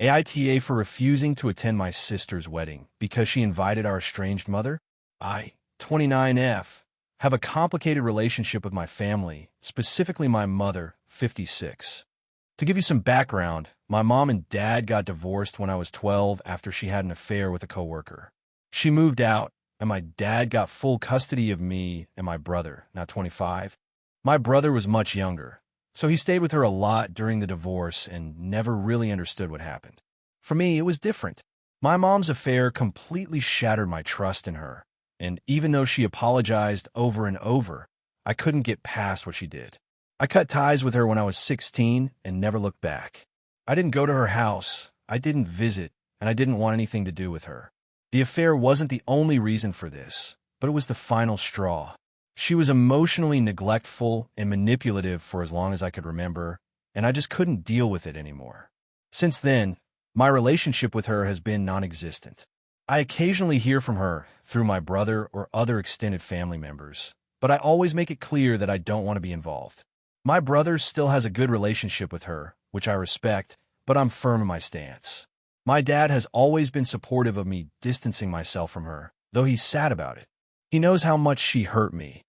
AITA for refusing to attend my sister's wedding because she invited our estranged mother. I, 29F, have a complicated relationship with my family, specifically my mother, 56. To give you some background, my mom and dad got divorced when I was 12 after she had an affair with a coworker. She moved out, and my dad got full custody of me and my brother, now 25. My brother was much younger, so he stayed with her a lot during the divorce and never really understood what happened. For me, it was different. My mom's affair completely shattered my trust in her, and even though she apologized over and over, I couldn't get past what she did. I cut ties with her when I was 16 and never looked back. I didn't go to her house, I didn't visit, and I didn't want anything to do with her. The affair wasn't the only reason for this, but it was the final straw. She was emotionally neglectful and manipulative for as long as I could remember, and I just couldn't deal with it anymore. Since then, my relationship with her has been non-existent. I occasionally hear from her through my brother or other extended family members, but I always make it clear that I don't want to be involved. My brother still has a good relationship with her, which I respect, but I'm firm in my stance. My dad has always been supportive of me distancing myself from her, though he's sad about it. He knows how much she hurt me,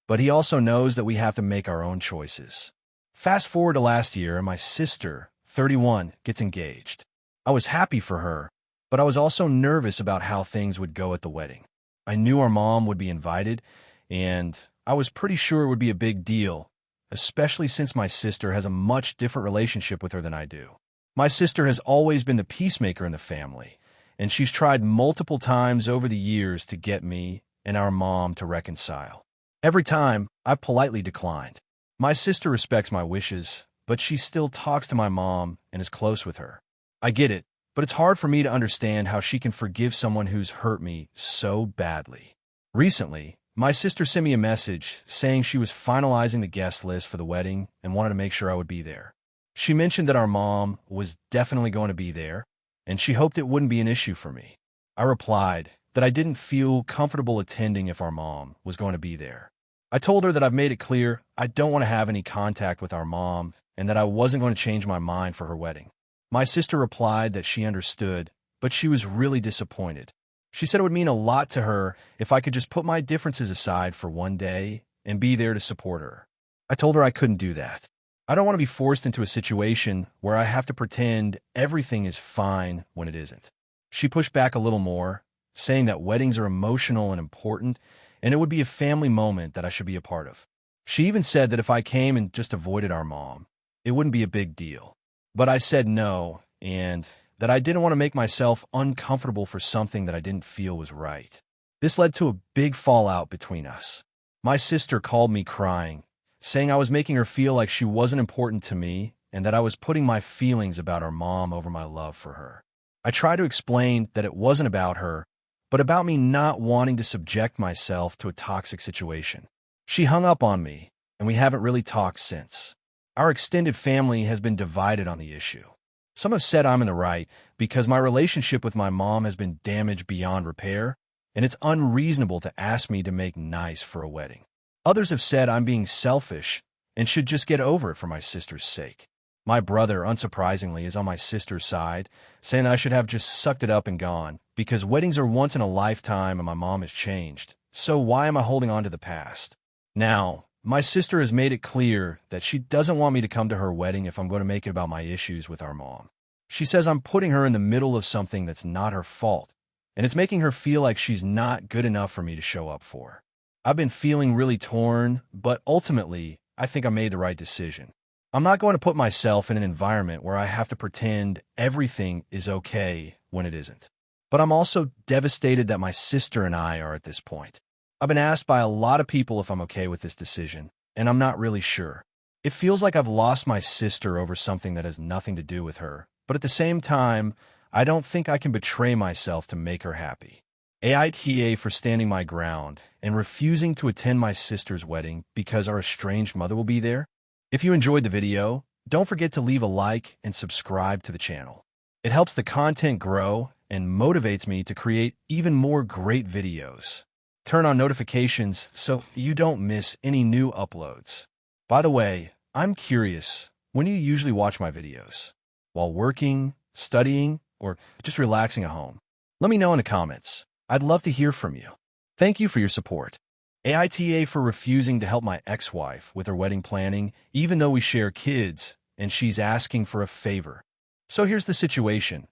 but he also knows that we have to make our own choices. Fast forward to last year, and my sister, 31, gets engaged. I was happy for her, but I was also nervous about how things would go at the wedding. I knew our mom would be invited, and I was pretty sure it would be a big deal, especially since my sister has a much different relationship with her than I do. My sister has always been the peacemaker in the family, and she's tried multiple times over the years to get me and our mom to reconcile. Every time, I politely declined. My sister respects my wishes, but she still talks to my mom and is close with her. I get it, but it's hard for me to understand how she can forgive someone who's hurt me so badly. Recently, my sister sent me a message saying she was finalizing the guest list for the wedding and wanted to make sure I would be there. She mentioned that our mom was definitely going to be there, and she hoped it wouldn't be an issue for me. I replied that I didn't feel comfortable attending if our mom was going to be there. I told her that I've made it clear I don't want to have any contact with our mom and that I wasn't going to change my mind for her wedding. My sister replied that she understood, but she was really disappointed. She said it would mean a lot to her if I could just put my differences aside for one day and be there to support her. I told her I couldn't do that. I don't want to be forced into a situation where I have to pretend everything is fine when it isn't. She pushed back a little more, saying that weddings are emotional and important, and it would be a family moment that I should be a part of. She even said that if I came and just avoided our mom, it wouldn't be a big deal. But I said no, and that I didn't want to make myself uncomfortable for something that I didn't feel was right. This led to a big fallout between us. My sister called me crying, saying I was making her feel like she wasn't important to me and that I was putting my feelings about our mom over my love for her. I tried to explain that it wasn't about her, but about me not wanting to subject myself to a toxic situation. She hung up on me, and we haven't really talked since. Our extended family has been divided on the issue. Some have said I'm in the right because my relationship with my mom has been damaged beyond repair, and it's unreasonable to ask me to make nice for a wedding. Others have said I'm being selfish and should just get over it for my sister's sake. My brother, unsurprisingly, is on my sister's side, saying that I should have just sucked it up and gone, because weddings are once in a lifetime and my mom has changed. So why am I holding on to the past? Now, my sister has made it clear that she doesn't want me to come to her wedding if I'm going to make it about my issues with our mom. She says I'm putting her in the middle of something that's not her fault, and it's making her feel like she's not good enough for me to show up for. I've been feeling really torn, but ultimately, I think I made the right decision. I'm not going to put myself in an environment where I have to pretend everything is okay when it isn't. But I'm also devastated that my sister and I are at this point. I've been asked by a lot of people if I'm okay with this decision, and I'm not really sure. It feels like I've lost my sister over something that has nothing to do with her, but at the same time, I don't think I can betray myself to make her happy. AITA for standing my ground and refusing to attend my sister's wedding because our estranged mother will be there. If you enjoyed the video, don't forget to leave a like and subscribe to the channel. It helps the content grow and motivates me to create even more great videos. Turn on notifications so you don't miss any new uploads. By the way, I'm curious, when do you usually watch my videos? While working, studying, or just relaxing at home? Let me know in the comments. I'd love to hear from you. Thank you for your support. AITA for refusing to help my ex-wife with her wedding planning, even though we share kids, and she's asking for a favor. So here's the situation.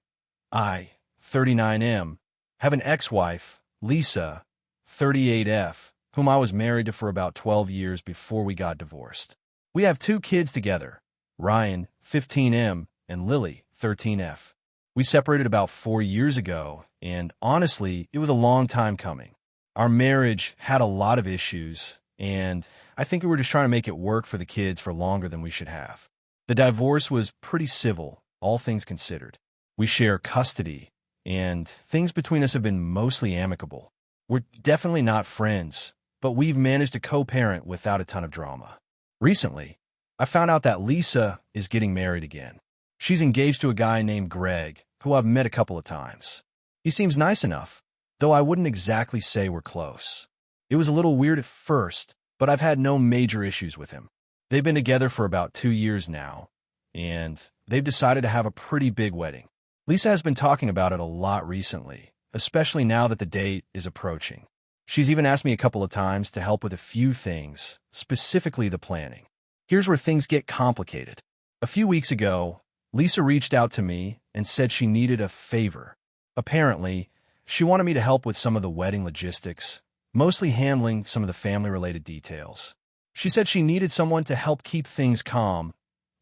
I, 39M, have an ex-wife, Lisa, 38F, whom I was married to for about 12 years before we got divorced. We have 2 kids together, Ryan, 15M, and Lily, 13F. We separated about 4 years ago, and honestly, it was a long time coming. Our marriage had a lot of issues, and I think we were just trying to make it work for the kids for longer than we should have. The divorce was pretty civil, all things considered. We share custody, and things between us have been mostly amicable. We're definitely not friends, but we've managed to co-parent without a ton of drama. Recently, I found out that Lisa is getting married again. She's engaged to a guy named Greg, who I've met a couple of times. He seems nice enough, though I wouldn't exactly say we're close. It was a little weird at first, but I've had no major issues with him. They've been together for about 2 years now, and they've decided to have a pretty big wedding. Lisa has been talking about it a lot recently, especially now that the date is approaching. She's even asked me a couple of times to help with a few things, specifically the planning. Here's where things get complicated. A few weeks ago, Lisa reached out to me and said she needed a favor. Apparently, she wanted me to help with some of the wedding logistics, mostly handling some of the family-related details. She said she needed someone to help keep things calm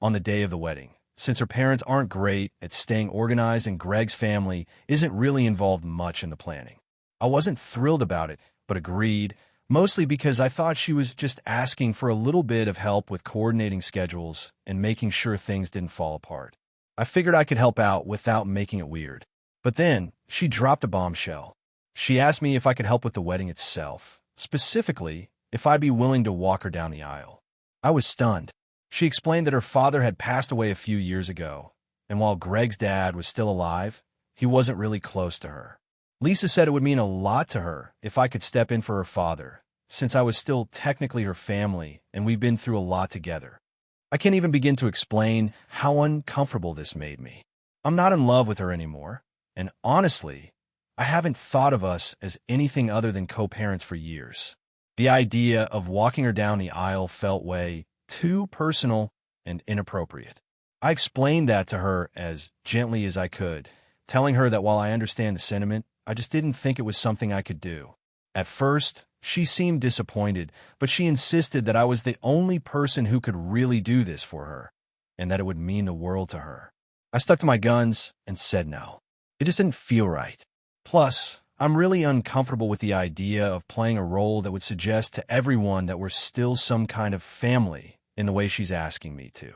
on the day of the wedding, since her parents aren't great at staying organized and Greg's family isn't really involved much in the planning. I wasn't thrilled about it, but agreed, mostly because I thought she was just asking for a little bit of help with coordinating schedules and making sure things didn't fall apart. I figured I could help out without making it weird. But then, she dropped a bombshell. She asked me if I could help with the wedding itself, specifically, if I'd be willing to walk her down the aisle. I was stunned. She explained that her father had passed away a few years ago, and while Greg's dad was still alive, he wasn't really close to her. Lisa said it would mean a lot to her if I could step in for her father, since I was still technically her family and we've been through a lot together. I can't even begin to explain how uncomfortable this made me. I'm not in love with her anymore, and honestly, I haven't thought of us as anything other than co-parents for years. The idea of walking her down the aisle felt way too personal and inappropriate. I explained that to her as gently as I could, telling her that while I understand the sentiment, I just didn't think it was something I could do. At first, she seemed disappointed, but she insisted that I was the only person who could really do this for her, and that it would mean the world to her. I stuck to my guns and said no. It just didn't feel right. Plus, I'm really uncomfortable with the idea of playing a role that would suggest to everyone that we're still some kind of family in the way she's asking me to.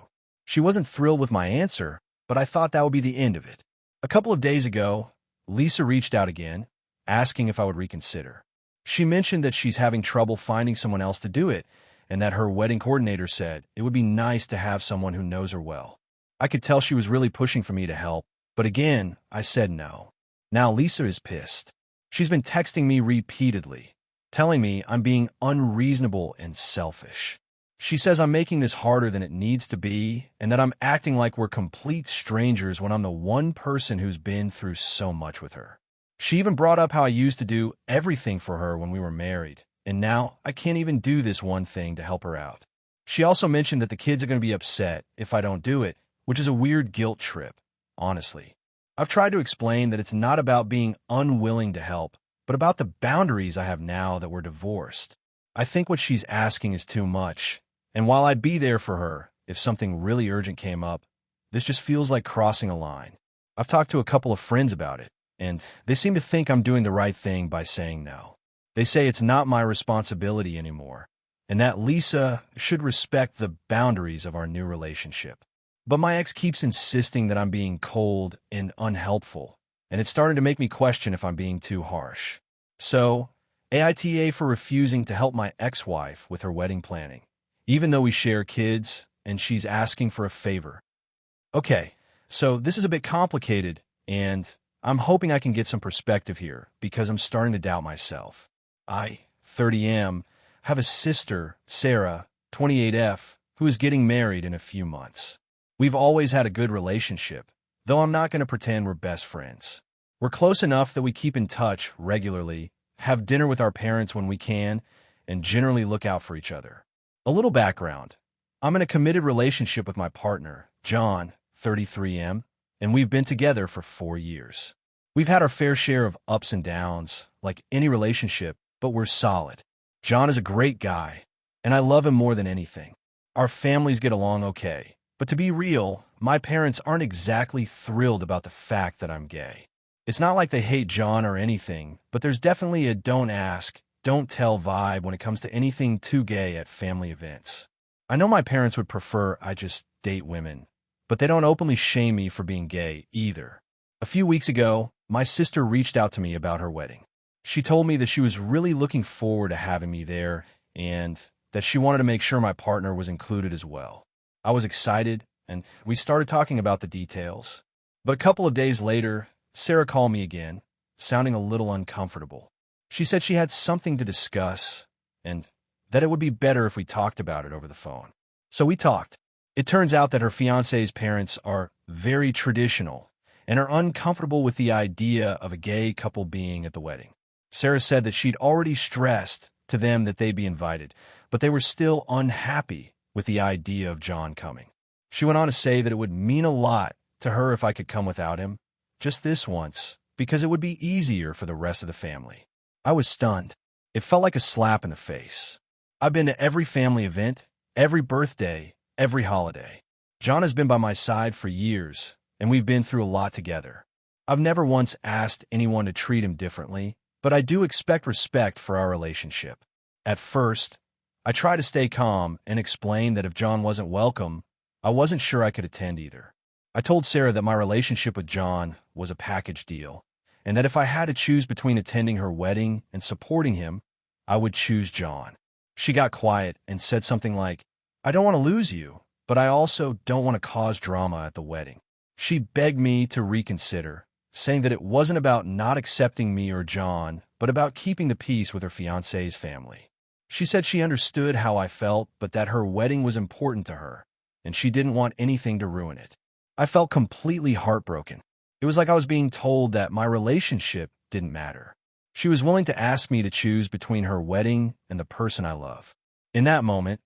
She wasn't thrilled with my answer, but I thought that would be the end of it. A couple of days ago, Lisa reached out again, asking if I would reconsider. She mentioned that she's having trouble finding someone else to do it, and that her wedding coordinator said it would be nice to have someone who knows her well. I could tell she was really pushing for me to help, but again, I said no. Now Lisa is pissed. She's been texting me repeatedly, telling me I'm being unreasonable and selfish. She says I'm making this harder than it needs to be, and that I'm acting like we're complete strangers when I'm the one person who's been through so much with her. She even brought up how I used to do everything for her when we were married, and now I can't even do this one thing to help her out. She also mentioned that the kids are going to be upset if I don't do it, which is a weird guilt trip, honestly. I've tried to explain that it's not about being unwilling to help, but about the boundaries I have now that we're divorced. I think what she's asking is too much, and while I'd be there for her if something really urgent came up, this just feels like crossing a line. I've talked to a couple of friends about it, and they seem to think I'm doing the right thing by saying no. They say it's not my responsibility anymore, and that Lisa should respect the boundaries of our new relationship. But my ex keeps insisting that I'm being cold and unhelpful, and it's starting to make me question if I'm being too harsh. So, AITA for refusing to help my ex-wife with her wedding planning, even though we share kids and she's asking for a favor. Okay, so this is a bit complicated, and I'm hoping I can get some perspective here because I'm starting to doubt myself. I, 30M, have a sister, Sarah, 28F, who is getting married in a few months. We've always had a good relationship, though though I'm not going to pretend we're best friends. We're close enough that we keep in touch regularly, have dinner with our parents when we can, and generally look out for each other. A little background. I'm in a committed relationship with my partner, John, 33M, and we've been together for 4 years. We've had our fair share of ups and downs, like any relationship, but we're solid. John is a great guy, and I love him more than anything. Our families get along okay, but to be real, my parents aren't exactly thrilled about the fact that I'm gay. It's not like they hate John or anything, but there's definitely a don't ask, don't tell vibe when it comes to anything too gay at family events. I know my parents would prefer I just date women, but they don't openly shame me for being gay either. A few weeks ago, my sister reached out to me about her wedding. She told me that she was really looking forward to having me there and that she wanted to make sure my partner was included as well. I was excited, and we started talking about the details. But a couple of days later, Sarah called me again, sounding a little uncomfortable. She said she had something to discuss, and that it would be better if we talked about it over the phone. So we talked. It turns out that her fiancé's parents are very traditional and are uncomfortable with the idea of a gay couple being at the wedding. Sarah said that she'd already stressed to them that they'd be invited, but they were still unhappy with the idea of John coming. She went on to say that it would mean a lot to her if I could come without him, just this once, because it would be easier for the rest of the family. I was stunned. It felt like a slap in the face. I've been to every family event, every birthday, every holiday. John has been by my side for years, and we've been through a lot together. I've never once asked anyone to treat him differently, but I do expect respect for our relationship. At first, I tried to stay calm and explain that if John wasn't welcome, I wasn't sure I could attend either. I told Sarah that my relationship with John was a package deal, and that if I had to choose between attending her wedding and supporting him, I would choose John. She got quiet and said something like, "I don't want to lose you, but I also don't want to cause drama at the wedding." She begged me to reconsider, saying that it wasn't about not accepting me or John, but about keeping the peace with her fiancé's family. She said she understood how I felt, but that her wedding was important to her, and she didn't want anything to ruin it. I felt completely heartbroken. It was like I was being told that my relationship didn't matter. She was willing to ask me to choose between her wedding and the person I love. In that moment,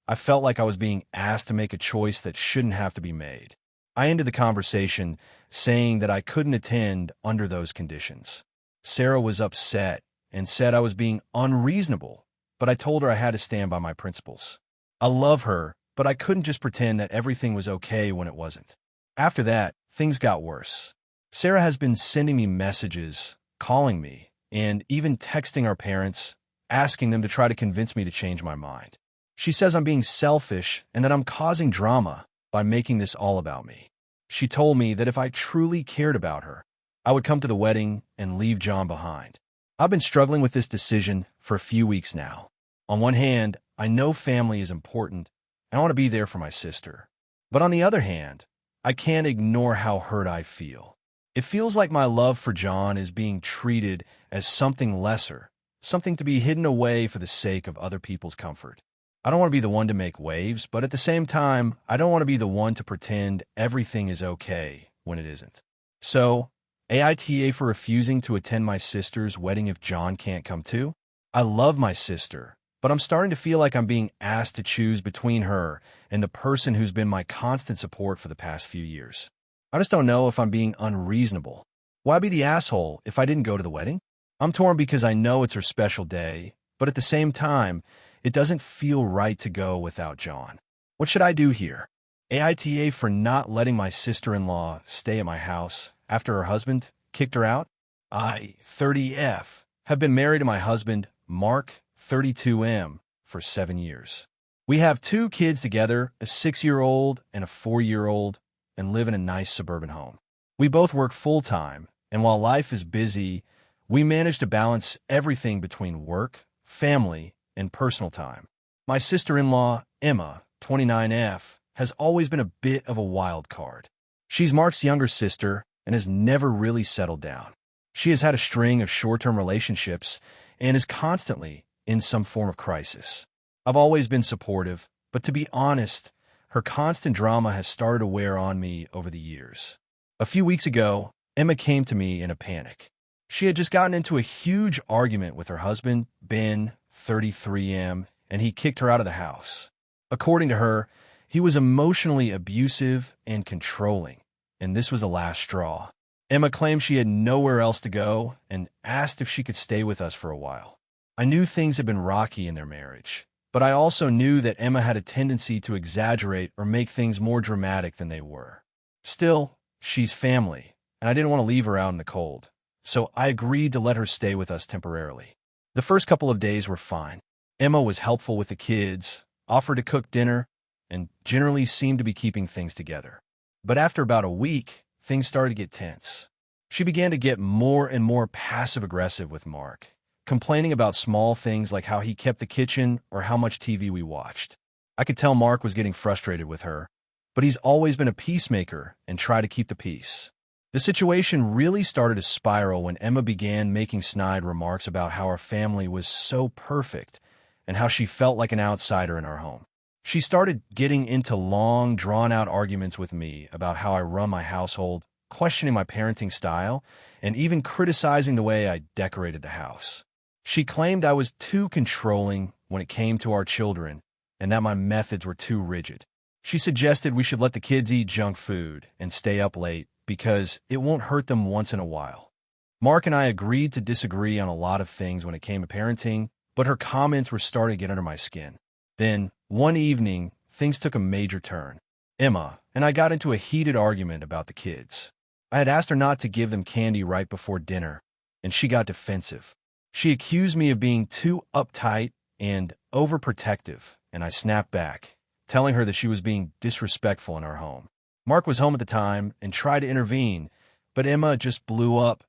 I felt like I was being asked to make a choice that shouldn't have to be made. I ended the conversation saying that I couldn't attend under those conditions. Sarah was upset and said I was being unreasonable, but I told her I had to stand by my principles. I love her, but I couldn't just pretend that everything was okay when it wasn't. After that, things got worse. Sarah has been sending me messages, calling me, and even texting our parents, asking them to try to convince me to change my mind. She says I'm being selfish and that I'm causing drama by making this all about me. She told me that if I truly cared about her, I would come to the wedding and leave John behind. I've been struggling with this decision for a few weeks now. On one hand, I know family is important, and I want to be there for my sister. But on the other hand, I can't ignore how hurt I feel. It feels like my love for John is being treated as something lesser, something to be hidden away for the sake of other people's comfort. I don't want to be the one to make waves, but at the same time, I don't want to be the one to pretend everything is okay when it isn't. So, AITA for refusing to attend my sister's wedding if John can't come too? I love my sister, but I'm starting to feel like I'm being asked to choose between her and the person who's been my constant support for the past few years. I just don't know if I'm being unreasonable. Why be the asshole if I didn't go to the wedding? I'm torn because I know it's her special day, but at the same time, it doesn't feel right to go without John. What should I do here? AITA for not letting my sister-in-law stay at my house after her husband kicked her out? I, 30F, have been married to my husband, Mark, 32M, for 7 years. We have 2 kids together, a 6-year-old and a 4-year-old, and live in a nice suburban home. We both work full-time, and while life is busy, we manage to balance everything between work, family, and personal time. My sister-in-law, Emma, 29F, has always been a bit of a wild card. She's Mark's younger sister and has never really settled down. She has had a string of short-term relationships and is constantly in some form of crisis. I've always been supportive, but to be honest, her constant drama has started to wear on me over the years. A few weeks ago, Emma came to me in a panic. She had just gotten into a huge argument with her husband, Ben, 33M, and he kicked her out of the house. According to her, he was emotionally abusive and controlling, and this was the last straw. Emma claimed she had nowhere else to go and asked if she could stay with us for a while. I knew things had been rocky in their marriage, but I also knew that Emma had a tendency to exaggerate or make things more dramatic than they were. Still, she's family, and I didn't want to leave her out in the cold, so I agreed to let her stay with us temporarily. The first couple of days were fine. Emma was helpful with the kids, offered to cook dinner, and generally seemed to be keeping things together. But after about a week, things started to get tense. She began to get more and more passive-aggressive with Mark, complaining about small things like how he kept the kitchen or how much TV we watched. I could tell Mark was getting frustrated with her, but he's always been a peacemaker and tried to keep the peace. The situation really started to spiral when Emma began making snide remarks about how our family was so perfect and how she felt like an outsider in our home. She started getting into long, drawn-out arguments with me about how I run my household, questioning my parenting style, and even criticizing the way I decorated the house. She claimed I was too controlling when it came to our children and that my methods were too rigid. She suggested we should let the kids eat junk food and stay up late because it won't hurt them once in a while. Mark and I agreed to disagree on a lot of things when it came to parenting, but her comments were starting to get under my skin. Then, one evening, things took a major turn. Emma and I got into a heated argument about the kids. I had asked her not to give them candy right before dinner, and she got defensive. She accused me of being too uptight and overprotective, and I snapped back, telling her that she was being disrespectful in our home. Mark was home at the time and tried to intervene, but Emma just blew up,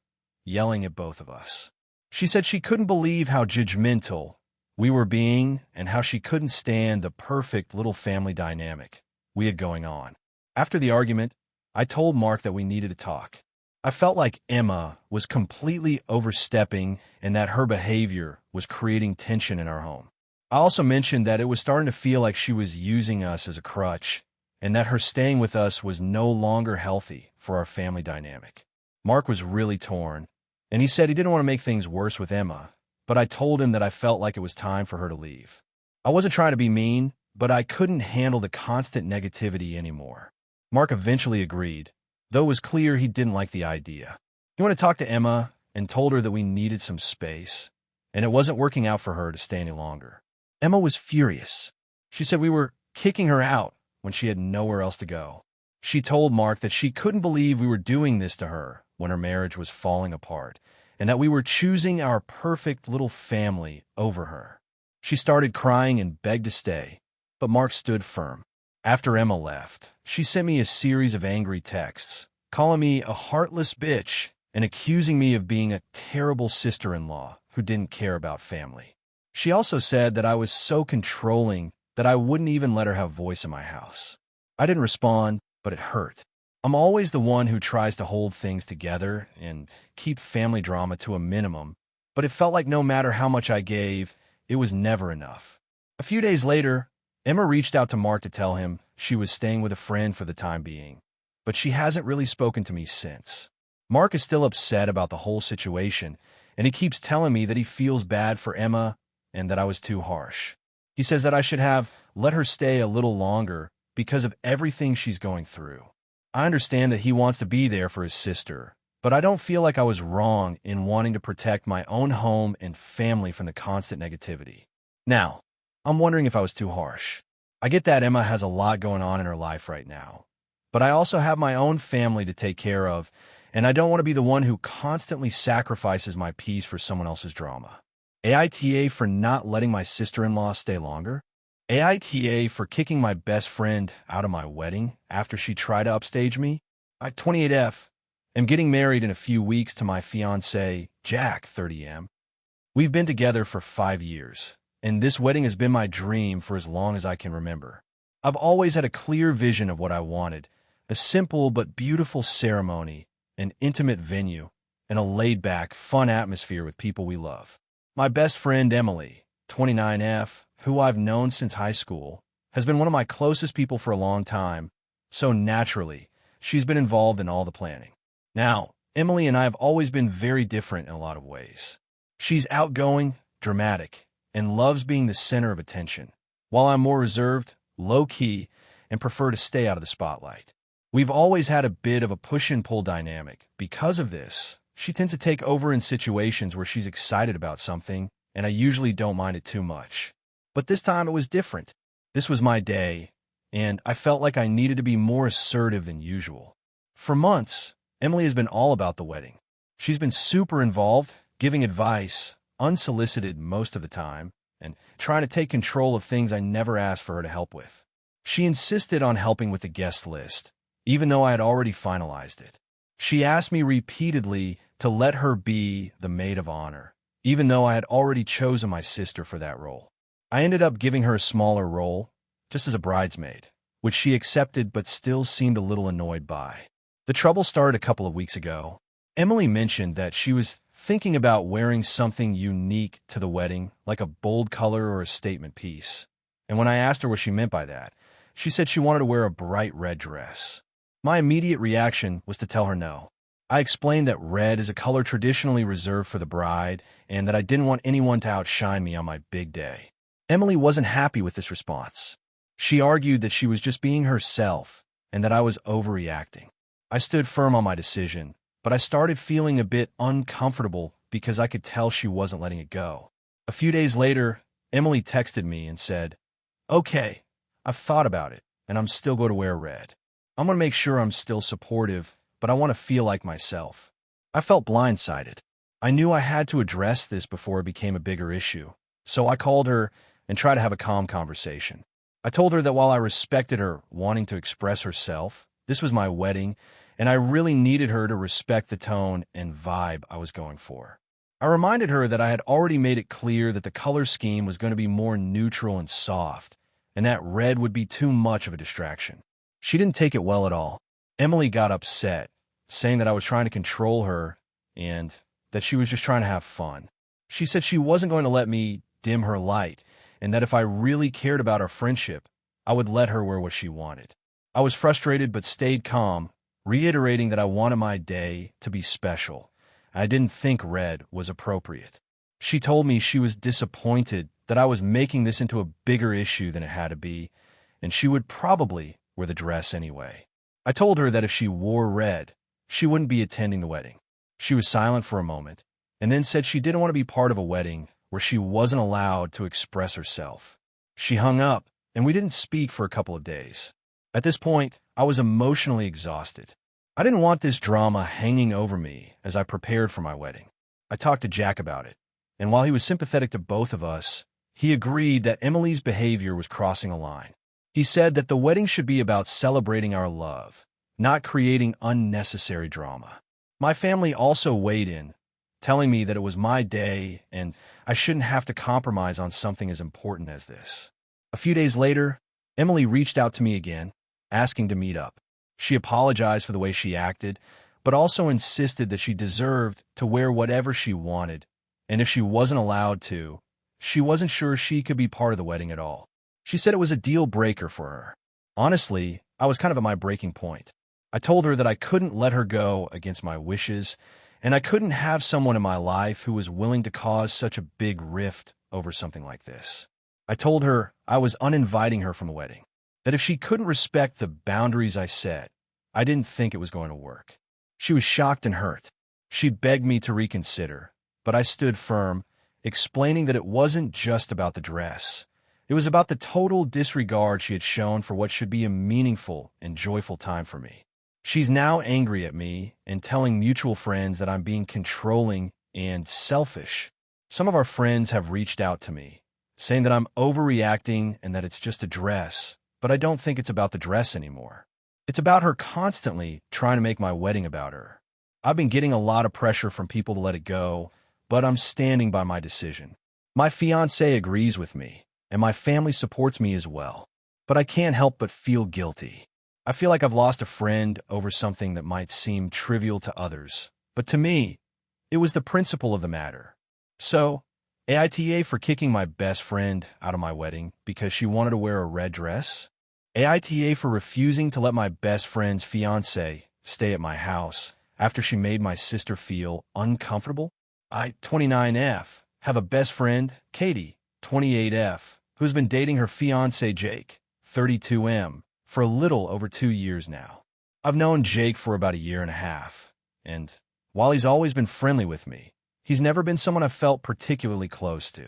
yelling at both of us. She said she couldn't believe how judgmental we were being and how she couldn't stand the perfect little family dynamic we had going on. After the argument, I told Mark that we needed to talk. I felt like Emma was completely overstepping and that her behavior was creating tension in our home. I also mentioned that it was starting to feel like she was using us as a crutch and that her staying with us was no longer healthy for our family dynamic. Mark was really torn, and he said he didn't want to make things worse with Emma, but I told him that I felt like it was time for her to leave. I wasn't trying to be mean, but I couldn't handle the constant negativity anymore. Mark eventually agreed, though it was clear he didn't like the idea. He wanted to talk to Emma and told her that we needed some space, and it wasn't working out for her to stay any longer. Emma was furious. She said we were kicking her out when she had nowhere else to go. She told Mark that she couldn't believe we were doing this to her when her marriage was falling apart, and that we were choosing our perfect little family over her. She started crying and begged to stay, but Mark stood firm. After Emma left, she sent me a series of angry texts, calling me a heartless bitch and accusing me of being a terrible sister-in-law who didn't care about family. She also said that I was so controlling that I wouldn't even let her have voice in my house. I didn't respond, but it hurt. I'm always the one who tries to hold things together and keep family drama to a minimum, but it felt like no matter how much I gave, it was never enough. A few days later, Emma reached out to Mark to tell him she was staying with a friend for the time being, but she hasn't really spoken to me since. Mark is still upset about the whole situation, and he keeps telling me that he feels bad for Emma and that I was too harsh. He says that I should have let her stay a little longer because of everything she's going through. I understand that he wants to be there for his sister, but I don't feel like I was wrong in wanting to protect my own home and family from the constant negativity. Now, I'm wondering if I was too harsh. I get that Emma has a lot going on in her life right now, but I also have my own family to take care of, and I don't want to be the one who constantly sacrifices my peace for someone else's drama. AITA for not letting my sister-in-law stay longer. AITA for kicking my best friend out of my wedding after she tried to upstage me. I, 28F, am getting married in a few weeks to my fiancé, Jack, 30M. We've been together for 5 years, and this wedding has been my dream for as long as I can remember. I've always had a clear vision of what I wanted, a simple but beautiful ceremony, an intimate venue, and a laid-back, fun atmosphere with people we love. My best friend, Emily, 29F, who I've known since high school, has been one of my closest people for a long time, so naturally, she's been involved in all the planning. Now, Emily and I have always been very different in a lot of ways. She's outgoing, dramatic, and loves being the center of attention, while I'm more reserved, low-key, and prefer to stay out of the spotlight. We've always had a bit of a push-and-pull dynamic. Because of this, she tends to take over in situations where she's excited about something, and I usually don't mind it too much. But this time it was different. This was my day, and I felt like I needed to be more assertive than usual. For months, Emily has been all about the wedding. She's been super involved, giving advice, unsolicited most of the time, and trying to take control of things I never asked for her to help with. She insisted on helping with the guest list, even though I had already finalized it. She asked me repeatedly to let her be the maid of honor, even though I had already chosen my sister for that role. I ended up giving her a smaller role, just as a bridesmaid, which she accepted but still seemed a little annoyed by. The trouble started a couple of weeks ago. Emily mentioned that she was thinking about wearing something unique to the wedding, like a bold color or a statement piece. And when I asked her what she meant by that, she said she wanted to wear a bright red dress. My immediate reaction was to tell her no. I explained that red is a color traditionally reserved for the bride and that I didn't want anyone to outshine me on my big day. Emily wasn't happy with this response. She argued that she was just being herself and that I was overreacting. I stood firm on my decision, but I started feeling a bit uncomfortable because I could tell she wasn't letting it go. A few days later, Emily texted me and said, "Okay, I've thought about it, and I'm still going to wear red. I'm going to make sure I'm still supportive, but I want to feel like myself." I felt blindsided. I knew I had to address this before it became a bigger issue, so I called her and tried to have a calm conversation. I told her that while I respected her wanting to express herself, this was my wedding, and I really needed her to respect the tone and vibe I was going for. I reminded her that I had already made it clear that the color scheme was going to be more neutral and soft, and that red would be too much of a distraction. She didn't take it well at all. Emily got upset, saying that I was trying to control her and that she was just trying to have fun. She said she wasn't going to let me dim her light, and that if I really cared about our friendship, I would let her wear what she wanted. I was frustrated but stayed calm, reiterating that I wanted my day to be special. I didn't think red was appropriate. She told me she was disappointed that I was making this into a bigger issue than it had to be, and she would probably wear the dress anyway. I told her that if she wore red, she wouldn't be attending the wedding. She was silent for a moment, and then said she didn't want to be part of a wedding where she wasn't allowed to express herself. She hung up, and we didn't speak for a couple of days. At this point, I was emotionally exhausted. I didn't want this drama hanging over me as I prepared for my wedding. I talked to Jack about it, and while he was sympathetic to both of us, he agreed that Emily's behavior was crossing a line. He said that the wedding should be about celebrating our love, not creating unnecessary drama. My family also weighed in, telling me that it was my day and I shouldn't have to compromise on something as important as this. A few days later, Emily reached out to me again, asking to meet up. She apologized for the way she acted, but also insisted that she deserved to wear whatever she wanted, and if she wasn't allowed to, she wasn't sure she could be part of the wedding at all. She said it was a deal breaker for her. Honestly, I was kind of at my breaking point. I told her that I couldn't let her go against my wishes, and I couldn't have someone in my life who was willing to cause such a big rift over something like this. I told her I was uninviting her from the wedding, that if she couldn't respect the boundaries I set, I didn't think it was going to work. She was shocked and hurt. She begged me to reconsider, but I stood firm, explaining that it wasn't just about the dress. It was about the total disregard she had shown for what should be a meaningful and joyful time for me. She's now angry at me and telling mutual friends that I'm being controlling and selfish. Some of our friends have reached out to me, saying that I'm overreacting and that it's just a dress, but I don't think it's about the dress anymore. It's about her constantly trying to make my wedding about her. I've been getting a lot of pressure from people to let it go, but I'm standing by my decision. My fiancé agrees with me, and my family supports me as well, but I can't help but feel guilty. I feel like I've lost a friend over something that might seem trivial to others, but to me, it was the principle of the matter. So, AITA for kicking my best friend out of my wedding because she wanted to wear a red dress? AITA for refusing to let my best friend's fiancé stay at my house after she made my sister feel uncomfortable. I, 29F, have a best friend, Katie, 28F, who's been dating her fiancé, Jake, 32M, for a little over 2 years now. I've known Jake for about a year and a half, and while he's always been friendly with me, he's never been someone I've felt particularly close to.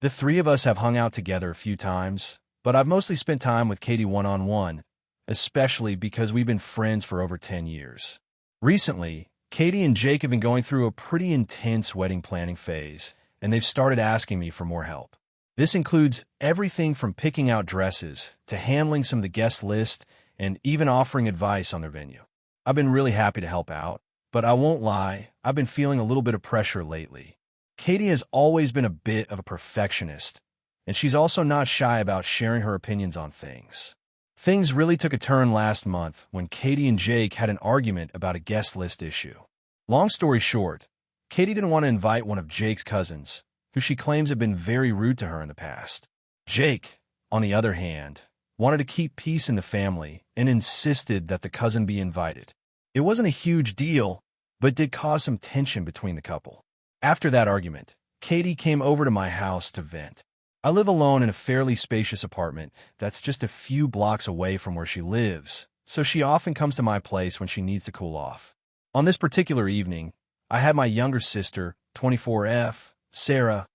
The three of us have hung out together a few times, but I've mostly spent time with Katie one-on-one, especially because we've been friends for over 10 years. Recently, Katie and Jake have been going through a pretty intense wedding planning phase, and they've started asking me for more help. This includes everything from picking out dresses to handling some of the guest list and even offering advice on their venue. I've been really happy to help out, but I won't lie, I've been feeling a little bit of pressure lately. Katie has always been a bit of a perfectionist, and she's also not shy about sharing her opinions on things. Things really took a turn last month when Katie and Jake had an argument about a guest list issue. Long story short, Katie didn't want to invite one of Jake's cousins, who she claims have been very rude to her in the past. Jake, on the other hand, wanted to keep peace in the family and insisted that the cousin be invited. It wasn't a huge deal, but did cause some tension between the couple. After that argument, Katie came over to my house to vent. I live alone in a fairly spacious apartment that's just a few blocks away from where she lives, so she often comes to my place when she needs to cool off. On this particular evening, I had my younger sister, 24F, Sarah,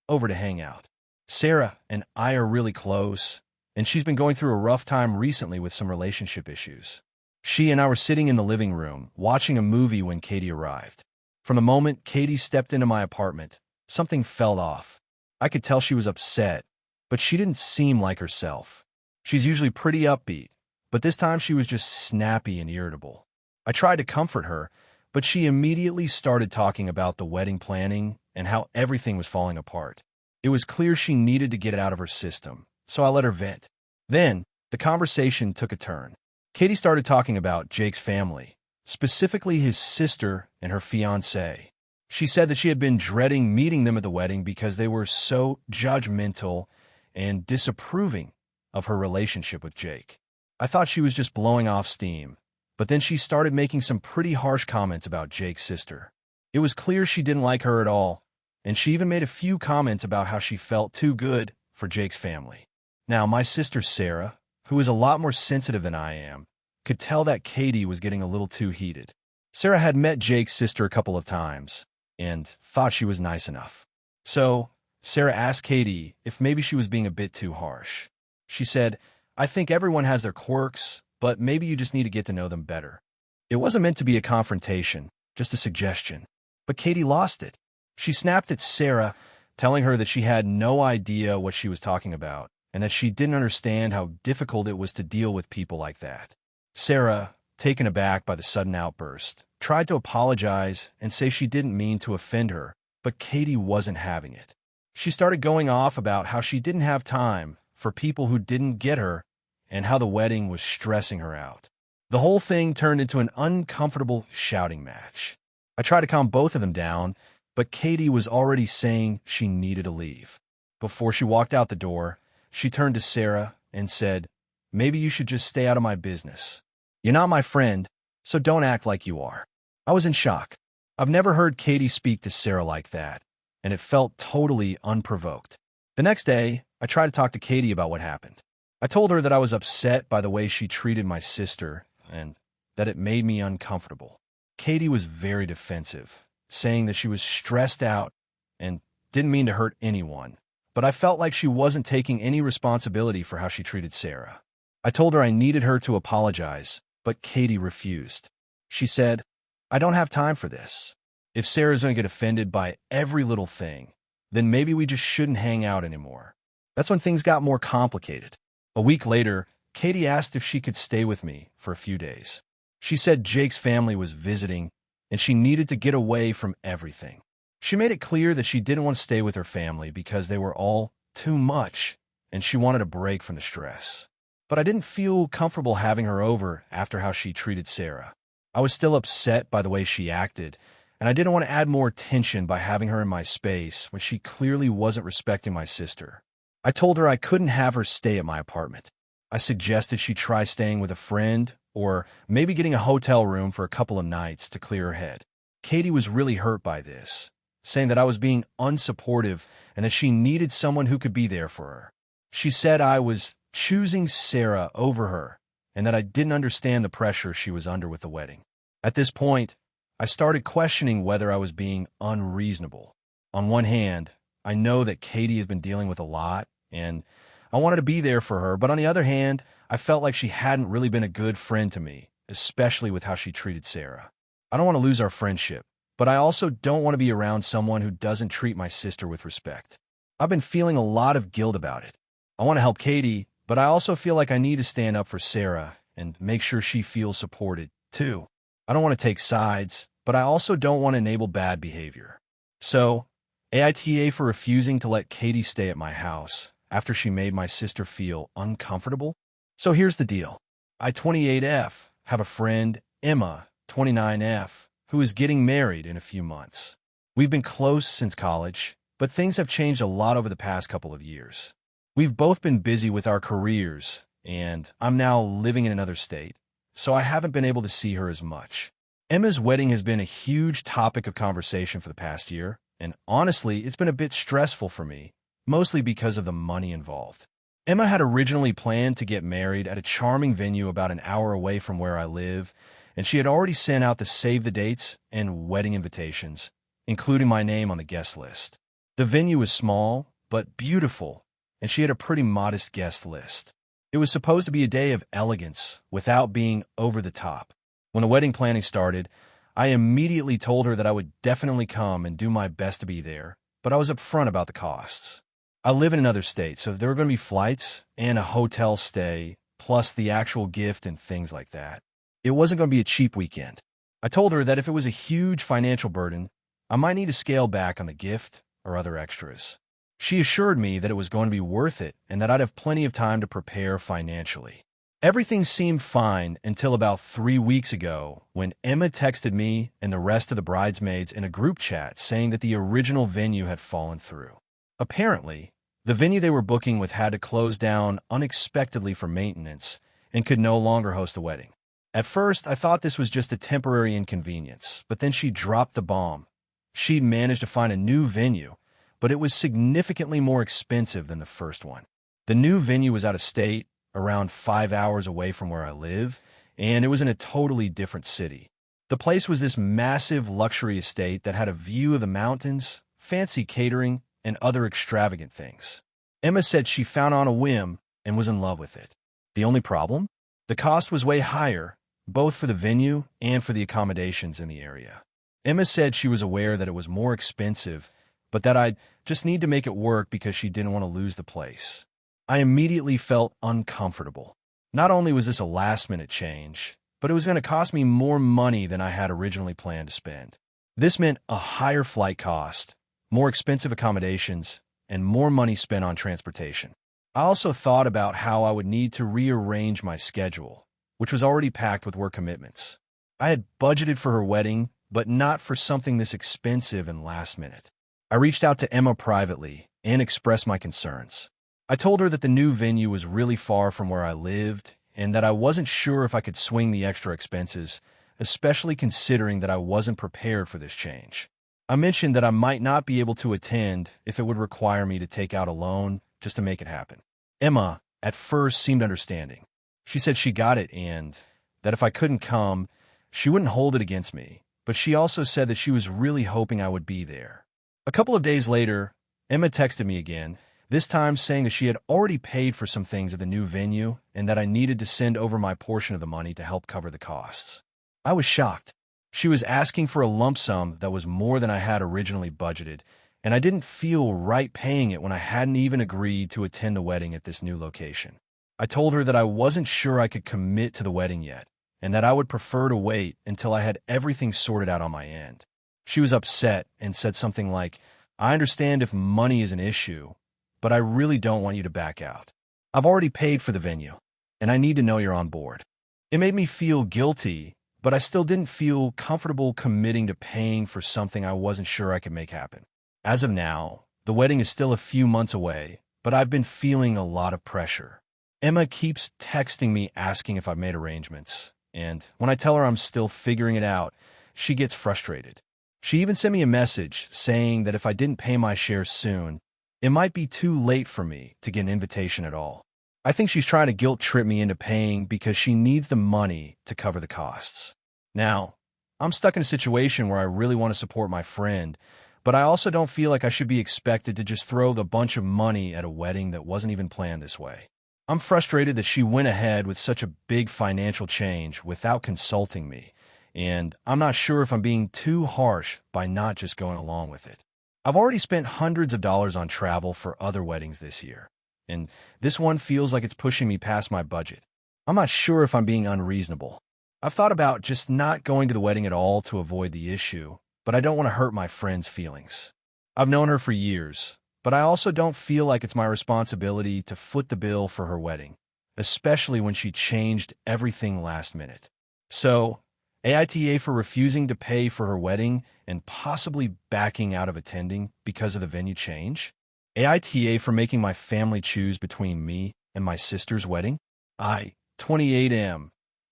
over to hang out. Sarah and I are really close, and she's been going through a rough time recently with some relationship issues. She and I were sitting in the living room, watching a movie when Katie arrived. From the moment Katie stepped into my apartment, something felt off. I could tell she was upset, but she didn't seem like herself. She's usually pretty upbeat, but this time she was just snappy and irritable. I tried to comfort her, but she immediately started talking about the wedding planning and how everything was falling apart. It was clear she needed to get it out of her system, so I let her vent. Then, the conversation took a turn. Katie started talking about Jake's family, specifically his sister and her fiancé. She said that she had been dreading meeting them at the wedding because they were so judgmental and disapproving of her relationship with Jake. I thought she was just blowing off steam, but then she started making some pretty harsh comments about Jake's sister. It was clear she didn't like her at all, and she even made a few comments about how she felt too good for Jake's family. Now, my sister Sarah, who is a lot more sensitive than I am, could tell that Katie was getting a little too heated. Sarah had met Jake's sister a couple of times and thought she was nice enough. So, Sarah asked Katie if maybe she was being a bit too harsh. She said, "I think everyone has their quirks, but maybe you just need to get to know them better." It wasn't meant to be a confrontation, just a suggestion. But Katie lost it. She snapped at Sarah, telling her that she had no idea what she was talking about, and that she didn't understand how difficult it was to deal with people like that. Sarah, taken aback by the sudden outburst, tried to apologize and say she didn't mean to offend her, but Katie wasn't having it. She started going off about how she didn't have time for people who didn't get her and how the wedding was stressing her out. The whole thing turned into an uncomfortable shouting match. I tried to calm both of them down, but Katie was already saying she needed to leave. Before she walked out the door, she turned to Sarah and said, "Maybe you should just stay out of my business. You're not my friend, so don't act like you are." I was in shock. I've never heard Katie speak to Sarah like that, and it felt totally unprovoked. The next day, I tried to talk to Katie about what happened. I told her that I was upset by the way she treated my sister and that it made me uncomfortable. Katie was very defensive, saying that she was stressed out and didn't mean to hurt anyone, but I felt like she wasn't taking any responsibility for how she treated Sarah. I told her I needed her to apologize, but Katie refused. She said, "I don't have time for this. If Sarah's going to get offended by every little thing, then maybe we just shouldn't hang out anymore." That's when things got more complicated. A week later, Katie asked if she could stay with me for a few days. She said Jake's family was visiting, and she needed to get away from everything. She made it clear that she didn't want to stay with her family because they were all too much, and she wanted a break from the stress. But I didn't feel comfortable having her over after how she treated Sarah. I was still upset by the way she acted, and I didn't want to add more tension by having her in my space when she clearly wasn't respecting my sister. I told her I couldn't have her stay at my apartment. I suggested she try staying with a friend or maybe getting a hotel room for a couple of nights to clear her head. Katie was really hurt by this, saying that I was being unsupportive and that she needed someone who could be there for her. She said I was choosing Sarah over her and that I didn't understand the pressure she was under with the wedding. At this point, I started questioning whether I was being unreasonable. On one hand, I know that Katie has been dealing with a lot, and I wanted to be there for her, but on the other hand, I felt like she hadn't really been a good friend to me, especially with how she treated Sarah. I don't want to lose our friendship, but I also don't want to be around someone who doesn't treat my sister with respect. I've been feeling a lot of guilt about it. I want to help Katie, but I also feel like I need to stand up for Sarah and make sure she feels supported, too. I don't want to take sides, but I also don't want to enable bad behavior. So, AITA for refusing to let Katie stay at my house after she made my sister feel uncomfortable? So here's the deal. I, 28F, have a friend, Emma, 29F, who is getting married in a few months. We've been close since college, but things have changed a lot over the past couple of years. We've both been busy with our careers, and I'm now living in another state, so I haven't been able to see her as much. Emma's wedding has been a huge topic of conversation for the past year, and honestly, it's been a bit stressful for me, mostly because of the money involved. Emma had originally planned to get married at a charming venue about an hour away from where I live, and she had already sent out the save the dates and wedding invitations, including my name on the guest list. The venue was small, but beautiful, and she had a pretty modest guest list. It was supposed to be a day of elegance without being over the top. When the wedding planning started, I immediately told her that I would definitely come and do my best to be there, but I was upfront about the costs. I live in another state, so there were going to be flights and a hotel stay, plus the actual gift and things like that. It wasn't going to be a cheap weekend. I told her that if it was a huge financial burden, I might need to scale back on the gift or other extras. She assured me that it was going to be worth it and that I'd have plenty of time to prepare financially. Everything seemed fine until about 3 weeks ago when Emma texted me and the rest of the bridesmaids in a group chat saying that the original venue had fallen through. Apparently, the venue they were booking with had to close down unexpectedly for maintenance and could no longer host the wedding. At first, I thought this was just a temporary inconvenience, but then she dropped the bomb. She'd managed to find a new venue, but it was significantly more expensive than the first one. The new venue was out of state, around 5 hours away from where I live, and it was in a totally different city. The place was this massive luxury estate that had a view of the mountains, fancy catering, and other extravagant things. Emma said she found on a whim and was in love with it. The only problem? The cost was way higher, both for the venue and for the accommodations in the area. Emma said she was aware that it was more expensive, but that I'd just need to make it work because she didn't want to lose the place. I immediately felt uncomfortable. Not only was this a last-minute change, but it was going to cost me more money than I had originally planned to spend. This meant a higher flight cost, more expensive accommodations, and more money spent on transportation. I also thought about how I would need to rearrange my schedule, which was already packed with work commitments. I had budgeted for her wedding, but not for something this expensive and last-minute. I reached out to Emma privately and expressed my concerns. I told her that the new venue was really far from where I lived and that I wasn't sure if I could swing the extra expenses, especially considering that I wasn't prepared for this change. I mentioned that I might not be able to attend if it would require me to take out a loan just to make it happen. Emma, at first, seemed understanding. She said she got it and that if I couldn't come, she wouldn't hold it against me, but she also said that she was really hoping I would be there. A couple of days later, Emma texted me again, this time saying that she had already paid for some things at the new venue and that I needed to send over my portion of the money to help cover the costs. I was shocked. She was asking for a lump sum that was more than I had originally budgeted, and I didn't feel right paying it when I hadn't even agreed to attend the wedding at this new location. I told her that I wasn't sure I could commit to the wedding yet, and that I would prefer to wait until I had everything sorted out on my end. She was upset and said something like, "I understand if money is an issue, but I really don't want you to back out. I've already paid for the venue, and I need to know you're on board." It made me feel guilty, but I still didn't feel comfortable committing to paying for something I wasn't sure I could make happen. As of now, the wedding is still a few months away, but I've been feeling a lot of pressure. Emma keeps texting me asking if I've made arrangements, and when I tell her I'm still figuring it out, she gets frustrated. She even sent me a message saying that if I didn't pay my share soon, it might be too late for me to get an invitation at all. I think she's trying to guilt trip me into paying because she needs the money to cover the costs. Now, I'm stuck in a situation where I really want to support my friend, but I also don't feel like I should be expected to just throw the bunch of money at a wedding that wasn't even planned this way. I'm frustrated that she went ahead with such a big financial change without consulting me, and I'm not sure if I'm being too harsh by not just going along with it. I've already spent hundreds of dollars on travel for other weddings this year, and this one feels like it's pushing me past my budget. I'm not sure if I'm being unreasonable. I've thought about just not going to the wedding at all to avoid the issue, but I don't want to hurt my friend's feelings. I've known her for years, but I also don't feel like it's my responsibility to foot the bill for her wedding, especially when she changed everything last minute. So, AITA for refusing to pay for her wedding and possibly backing out of attending because of the venue change? AITA for making my family choose between me and my sister's wedding? I, 28M,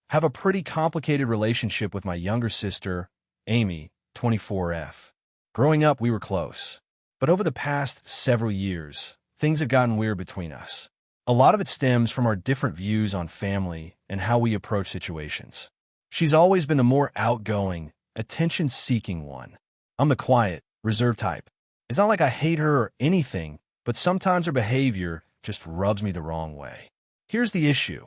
have a pretty complicated relationship with my younger sister, Amy, 24F. Growing up, we were close. But over the past several years, things have gotten weird between us. A lot of it stems from our different views on family and how we approach situations. She's always been the more outgoing, attention-seeking one. I'm the quiet, reserved type. It's not like I hate her or anything, but sometimes her behavior just rubs me the wrong way. Here's the issue.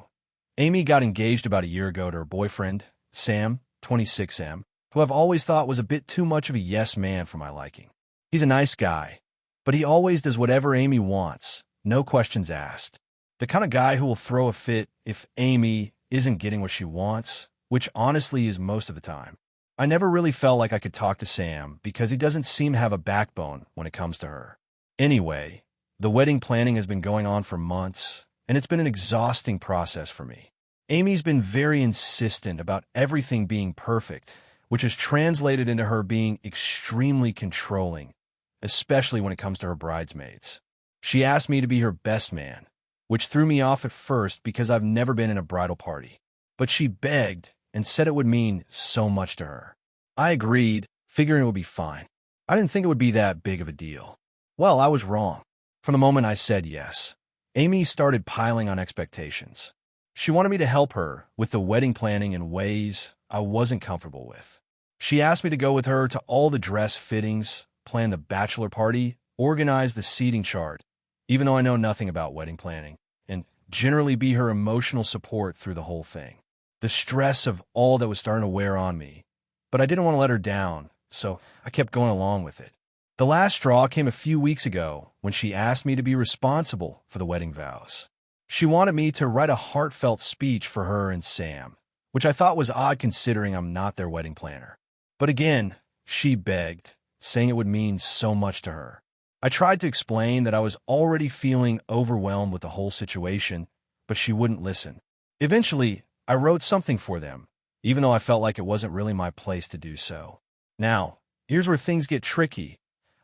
Amy got engaged about a year ago to her boyfriend, Sam, 26M, who I've always thought was a bit too much of a yes man for my liking. He's a nice guy, but he always does whatever Amy wants, no questions asked. The kind of guy who will throw a fit if Amy isn't getting what she wants, which honestly is most of the time. I never really felt like I could talk to Sam because he doesn't seem to have a backbone when it comes to her. Anyway, the wedding planning has been going on for months, and it's been an exhausting process for me. Amy's been very insistent about everything being perfect, which has translated into her being extremely controlling, especially when it comes to her bridesmaids. She asked me to be her best man, which threw me off at first because I've never been in a bridal party. But she begged and said it would mean so much to her. I agreed, figuring it would be fine. I didn't think it would be that big of a deal. Well, I was wrong. From the moment I said yes, Amy started piling on expectations. She wanted me to help her with the wedding planning in ways I wasn't comfortable with. She asked me to go with her to all the dress fittings, plan the bachelor party, organize the seating chart, even though I know nothing about wedding planning, and generally be her emotional support through the whole thing. The stress of all that was starting to wear on me, but I didn't want to let her down, so I kept going along with it. The last straw came a few weeks ago when she asked me to be responsible for the wedding vows. She wanted me to write a heartfelt speech for her and Sam, which I thought was odd considering I'm not their wedding planner. But again, she begged, saying it would mean so much to her. I tried to explain that I was already feeling overwhelmed with the whole situation, but she wouldn't listen. Eventually, I wrote something for them, even though I felt like it wasn't really my place to do so. Now, here's where things get tricky.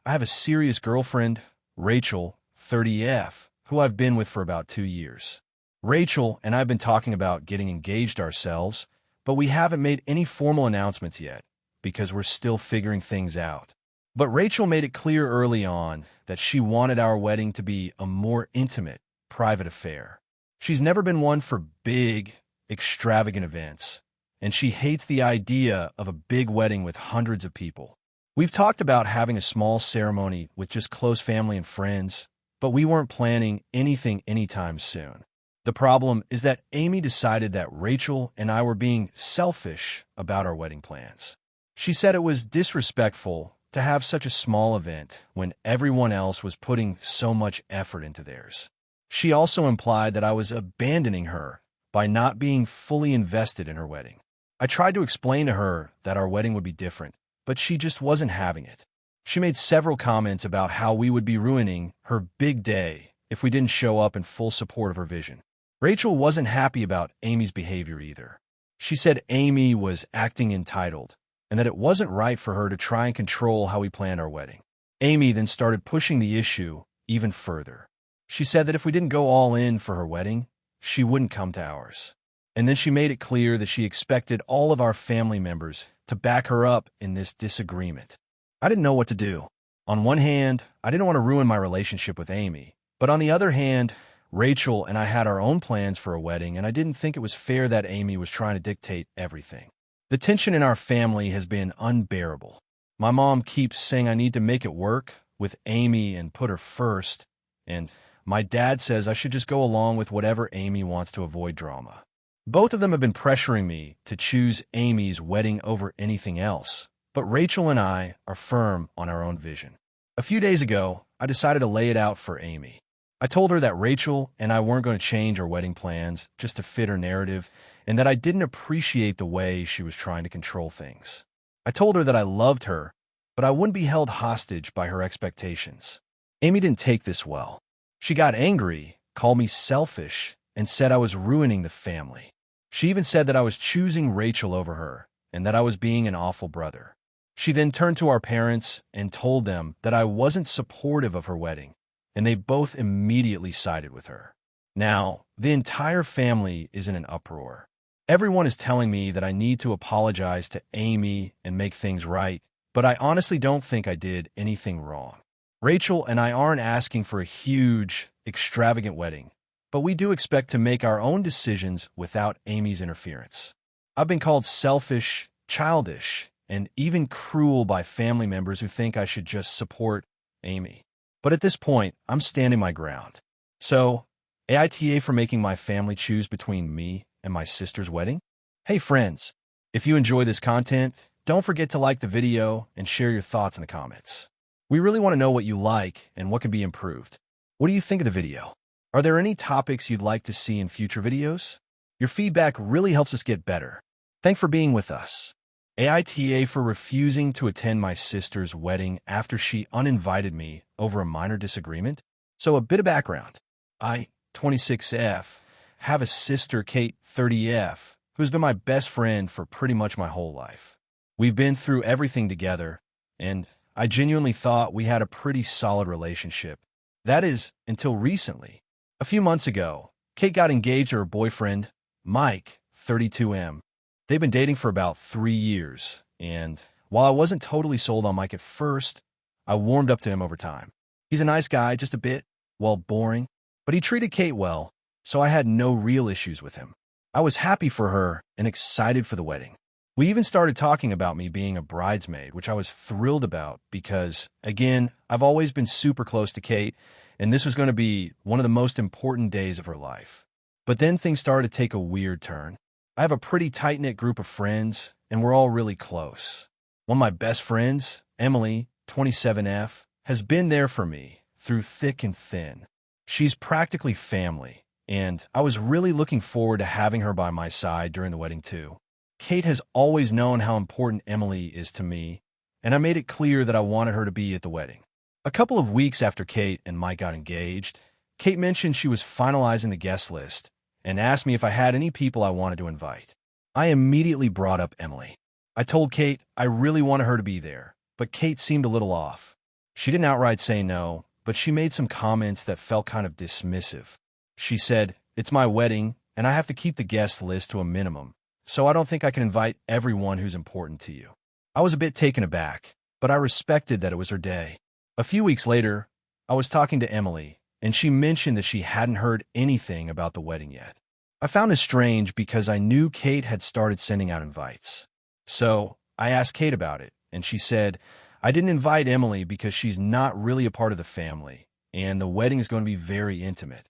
I have a serious girlfriend, Rachel, 30F, who I've been with for about 2 years. Rachel and I have been talking about getting engaged ourselves, but we haven't made any formal announcements yet because we're still figuring things out. But Rachel made it clear early on that she wanted our wedding to be a more intimate, private affair. She's never been one for big, extravagant events, and she hates the idea of a big wedding with hundreds of people. We've talked about having a small ceremony with just close family and friends, but we weren't planning anything anytime soon. The problem is that Amy decided that Rachel and I were being selfish about our wedding plans. She said it was disrespectful to have such a small event when everyone else was putting so much effort into theirs. She also implied that I was abandoning her by not being fully invested in her wedding. I tried to explain to her that our wedding would be different, but she just wasn't having it. She made several comments about how we would be ruining her big day if we didn't show up in full support of her vision. Rachel wasn't happy about Amy's behavior either. She said Amy was acting entitled and that it wasn't right for her to try and control how we planned our wedding. Amy then started pushing the issue even further. She said that if we didn't go all in for her wedding, she wouldn't come to ours. And then she made it clear that she expected all of our family members to back her up in this disagreement. I didn't know what to do. On one hand, I didn't want to ruin my relationship with Amy, but on the other hand, Rachel and I had our own plans for a wedding, and I didn't think it was fair that Amy was trying to dictate everything. The tension in our family has been unbearable. My mom keeps saying I need to make it work with Amy and put her first, and my dad says I should just go along with whatever Amy wants to avoid drama. Both of them have been pressuring me to choose Amy's wedding over anything else, but Rachel and I are firm on our own vision. A few days ago, I decided to lay it out for Amy. I told her that Rachel and I weren't going to change our wedding plans just to fit her narrative, and that I didn't appreciate the way she was trying to control things. I told her that I loved her, but I wouldn't be held hostage by her expectations. Amy didn't take this well. She got angry, called me selfish, and said I was ruining the family. She even said that I was choosing Rachel over her, and that I was being an awful brother. She then turned to our parents and told them that I wasn't supportive of her wedding, and they both immediately sided with her. Now, the entire family is in an uproar. Everyone is telling me that I need to apologize to Amy and make things right, but I honestly don't think I did anything wrong. Rachel and I aren't asking for a huge, extravagant wedding, but we do expect to make our own decisions without Amy's interference. I've been called selfish, childish, and even cruel by family members who think I should just support Amy. But at this point, I'm standing my ground. So, AITA for making my family choose between me and my sister's wedding? Hey friends, if you enjoy this content, don't forget to like the video and share your thoughts in the comments. We really want to know what you like and what can be improved. What do you think of the video? Are there any topics you'd like to see in future videos? Your feedback really helps us get better. Thanks for being with us. AITA for refusing to attend my sister's wedding after she uninvited me over a minor disagreement. So a bit of background. I, 26F, have a sister, Kate, 30F, who's been my best friend for pretty much my whole life. We've been through everything together, and I genuinely thought we had a pretty solid relationship. That is, until recently. A few months ago, Kate got engaged to her boyfriend, Mike, 32M. They've been dating for about 3 years, and while I wasn't totally sold on Mike at first, I warmed up to him over time. He's a nice guy, just a bit, well, boring, but he treated Kate well, so I had no real issues with him. I was happy for her and excited for the wedding. We even started talking about me being a bridesmaid, which I was thrilled about because, again, I've always been super close to Kate, and this was going to be one of the most important days of her life. But then things started to take a weird turn. I have a pretty tight-knit group of friends, and we're all really close. One of my best friends, Emily, 27F, has been there for me through thick and thin. She's practically family, and I was really looking forward to having her by my side during the wedding too. Kate has always known how important Emily is to me, and I made it clear that I wanted her to be at the wedding. A couple of weeks after Kate and Mike got engaged, Kate mentioned she was finalizing the guest list and asked me if I had any people I wanted to invite. I immediately brought up Emily. I told Kate I really wanted her to be there, but Kate seemed a little off. She didn't outright say no, but she made some comments that felt kind of dismissive. She said, "It's my wedding, and I have to keep the guest list to a minimum, so I don't think I can invite everyone who's important to you." I was a bit taken aback, but I respected that it was her day. A few weeks later, I was talking to Emily, and she mentioned that she hadn't heard anything about the wedding yet. I found this strange because I knew Kate had started sending out invites. So I asked Kate about it, and she said, "I didn't invite Emily because she's not really a part of the family, and the wedding is going to be very intimate."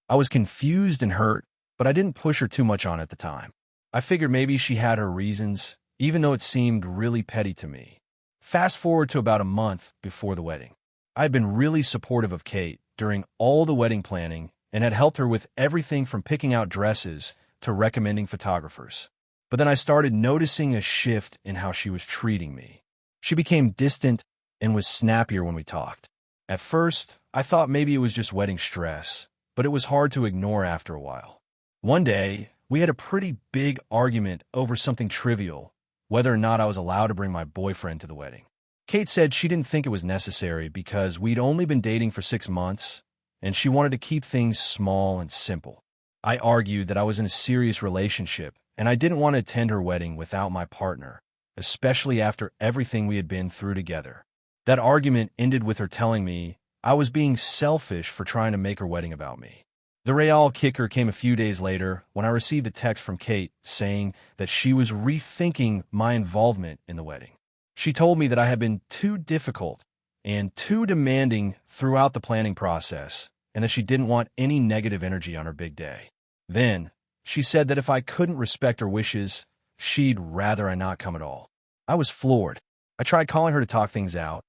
I was confused and hurt, but I didn't push her too much on it at the time. I figured maybe she had her reasons, even though it seemed really petty to me. Fast forward to about a month before the wedding. I had been really supportive of Kate during all the wedding planning and had helped her with everything from picking out dresses to recommending photographers. But then I started noticing a shift in how she was treating me. She became distant and was snappier when we talked. At first, I thought maybe it was just wedding stress, but it was hard to ignore after a while. One day, we had a pretty big argument over something trivial, whether or not I was allowed to bring my boyfriend to the wedding. Kate said she didn't think it was necessary because we'd only been dating for 6 months, and she wanted to keep things small and simple. I argued that I was in a serious relationship and I didn't want to attend her wedding without my partner, especially after everything we had been through together. That argument ended with her telling me I was being selfish for trying to make her wedding about me. The real kicker came a few days later when I received a text from Kate saying that she was rethinking my involvement in the wedding. She told me that I had been too difficult and too demanding throughout the planning process, and that she didn't want any negative energy on her big day. Then, she said that if I couldn't respect her wishes, she'd rather I not come at all. I was floored. I tried calling her to talk things out,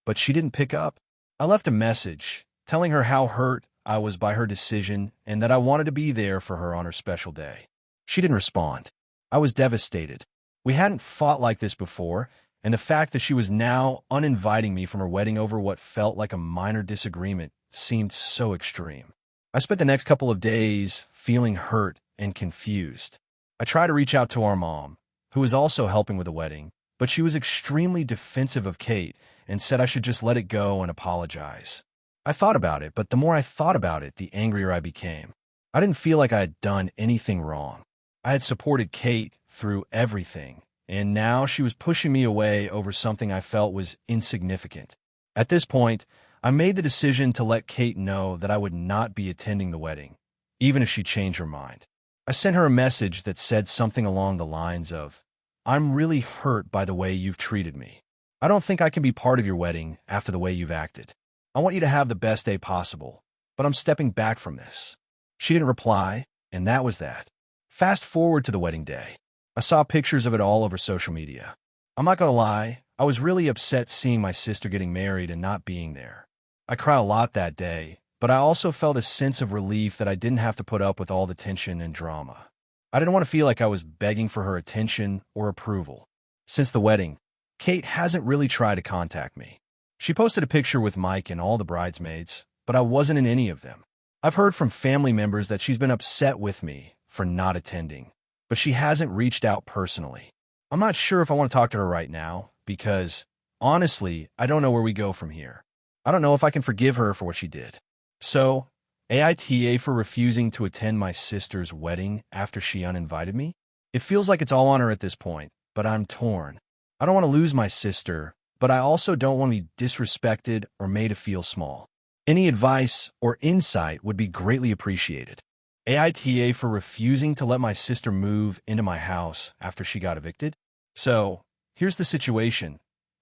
but she didn't pick up. I left a message telling her how hurt I was by her decision and that I wanted to be there for her on her special day. She didn't respond. I was devastated. We hadn't fought like this before, and the fact that she was now uninviting me from her wedding over what felt like a minor disagreement seemed so extreme. I spent the next couple of days feeling hurt and confused. I tried to reach out to our mom, who was also helping with the wedding, but she was extremely defensive of Kate and said I should just let it go and apologize. I thought about it, but the more I thought about it, the angrier I became. I didn't feel like I had done anything wrong. I had supported Kate through everything, and now she was pushing me away over something I felt was insignificant. At this point, I made the decision to let Kate know that I would not be attending the wedding, even if she changed her mind. I sent her a message that said something along the lines of, "I'm really hurt by the way you've treated me. I don't think I can be part of your wedding after the way you've acted. I want you to have the best day possible, but I'm stepping back from this." She didn't reply, and that was that. Fast forward to the wedding day. I saw pictures of it all over social media. I'm not gonna lie, I was really upset seeing my sister getting married and not being there. I cried a lot that day, but I also felt a sense of relief that I didn't have to put up with all the tension and drama. I didn't want to feel like I was begging for her attention or approval. Since the wedding, Kate hasn't really tried to contact me. She posted a picture with Mike and all the bridesmaids, but I wasn't in any of them. I've heard from family members that she's been upset with me for not attending, but she hasn't reached out personally. I'm not sure if I want to talk to her right now because, honestly, I don't know where we go from here. I don't know if I can forgive her for what she did. So, AITA for refusing to attend my sister's wedding after she uninvited me? It feels like it's all on her at this point, but I'm torn. I don't want to lose my sister, but I also don't want to be disrespected or made to feel small. Any advice or insight would be greatly appreciated. AITA for refusing to let my sister move into my house after she got evicted? So, here's the situation.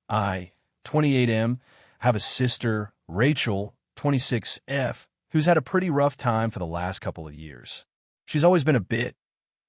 I, 28M, have a sister, Rachel, 26F, who's had a pretty rough time for the last couple of years. She's always been a bit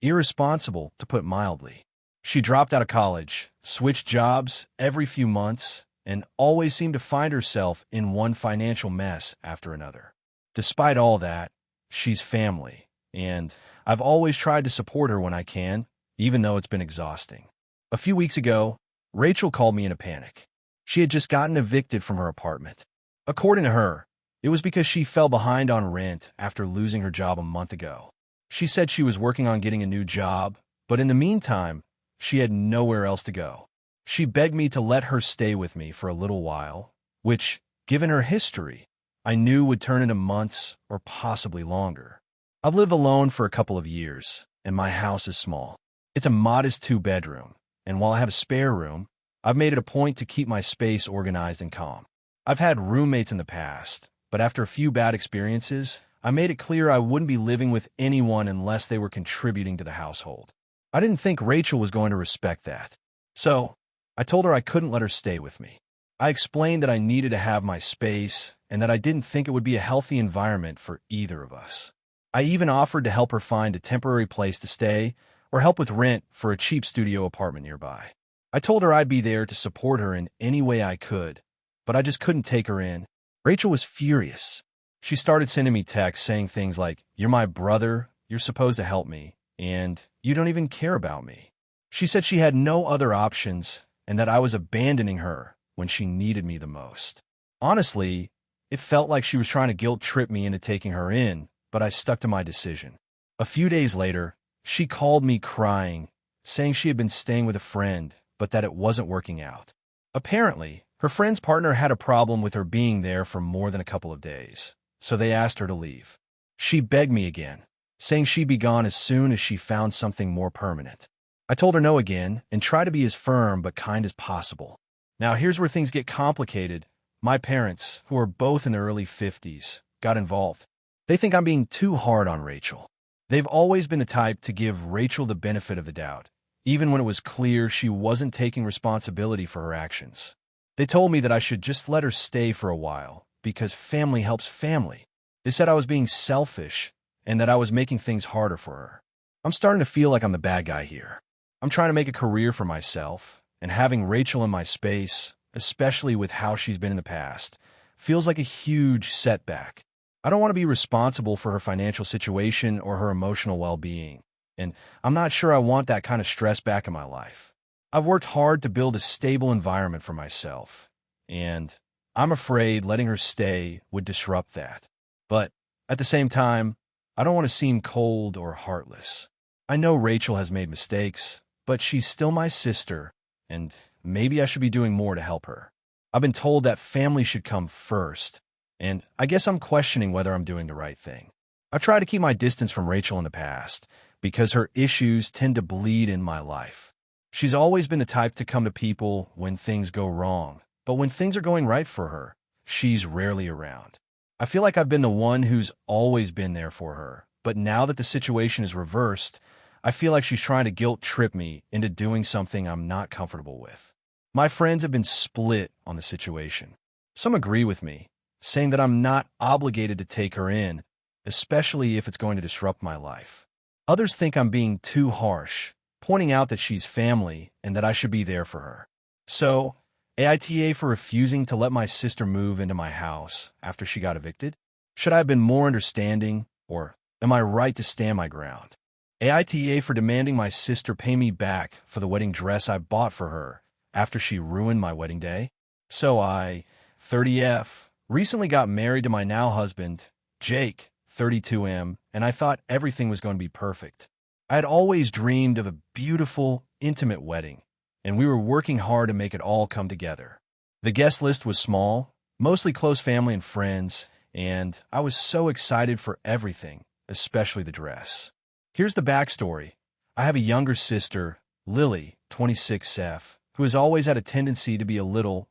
irresponsible, to put mildly. She dropped out of college, switched jobs every few months, and always seemed to find herself in one financial mess after another. Despite all that, she's family, and I've always tried to support her when I can, even though it's been exhausting. A few weeks ago, Rachel called me in a panic. She had just gotten evicted from her apartment. According to her, it was because she fell behind on rent after losing her job a month ago. She said she was working on getting a new job, but in the meantime, she had nowhere else to go. She begged me to let her stay with me for a little while, which, given her history, I knew would turn into months or possibly longer. I've lived alone for a couple of years, and my house is small. It's a modest 2-bedroom, and while I have a spare room, I've made it a point to keep my space organized and calm. I've had roommates in the past, but after a few bad experiences, I made it clear I wouldn't be living with anyone unless they were contributing to the household. I didn't think Rachel was going to respect that. So, I told her I couldn't let her stay with me. I explained that I needed to have my space and that I didn't think it would be a healthy environment for either of us. I even offered to help her find a temporary place to stay or help with rent for a cheap studio apartment nearby. I told her I'd be there to support her in any way I could, but I just couldn't take her in. Rachel was furious. She started sending me texts saying things like, "You're my brother, you're supposed to help me, and you don't even care about me." She said she had no other options and that I was abandoning her when she needed me the most. Honestly, it felt like she was trying to guilt-trip me into taking her in, but I stuck to my decision. A few days later, she called me crying, saying she had been staying with a friend, but that it wasn't working out. Apparently, her friend's partner had a problem with her being there for more than a couple of days, so they asked her to leave. She begged me again, saying she'd be gone as soon as she found something more permanent. I told her no again and tried to be as firm but kind as possible. Now here's where things get complicated. My parents, who are both in their early 50s, got involved. They think I'm being too hard on Rachel. They've always been the type to give Rachel the benefit of the doubt, even when it was clear she wasn't taking responsibility for her actions. They told me that I should just let her stay for a while, because family helps family. They said I was being selfish and that I was making things harder for her. I'm starting to feel like I'm the bad guy here. I'm trying to make a career for myself, and having Rachel in my space, especially with how she's been in the past, feels like a huge setback. I don't want to be responsible for her financial situation or her emotional well-being, and I'm not sure I want that kind of stress back in my life. I've worked hard to build a stable environment for myself, and I'm afraid letting her stay would disrupt that. But at the same time, I don't want to seem cold or heartless. I know Rachel has made mistakes, but she's still my sister, and maybe I should be doing more to help her. I've been told that family should come first, and I guess I'm questioning whether I'm doing the right thing. I've tried to keep my distance from Rachel in the past, because her issues tend to bleed in my life. She's always been the type to come to people when things go wrong, but when things are going right for her, she's rarely around. I feel like I've been the one who's always been there for her, but now that the situation is reversed, I feel like she's trying to guilt-trip me into doing something I'm not comfortable with. My friends have been split on the situation. Some agree with me, saying that I'm not obligated to take her in, especially if it's going to disrupt my life. Others think I'm being too harsh, pointing out that she's family and that I should be there for her. So, AITA for refusing to let my sister move into my house after she got evicted? Should I have been more understanding, or am I right to stand my ground? AITA for demanding my sister pay me back for the wedding dress I bought for her after she ruined my wedding day? So I, 30F, recently got married to my now husband, Jake, 32M, and I thought everything was going to be perfect. I had always dreamed of a beautiful, intimate wedding, and we were working hard to make it all come together. The guest list was small, mostly close family and friends, and I was so excited for everything, especially the dress. Here's the backstory. I have a younger sister, Lily, 26F, who has always had a tendency to be a little,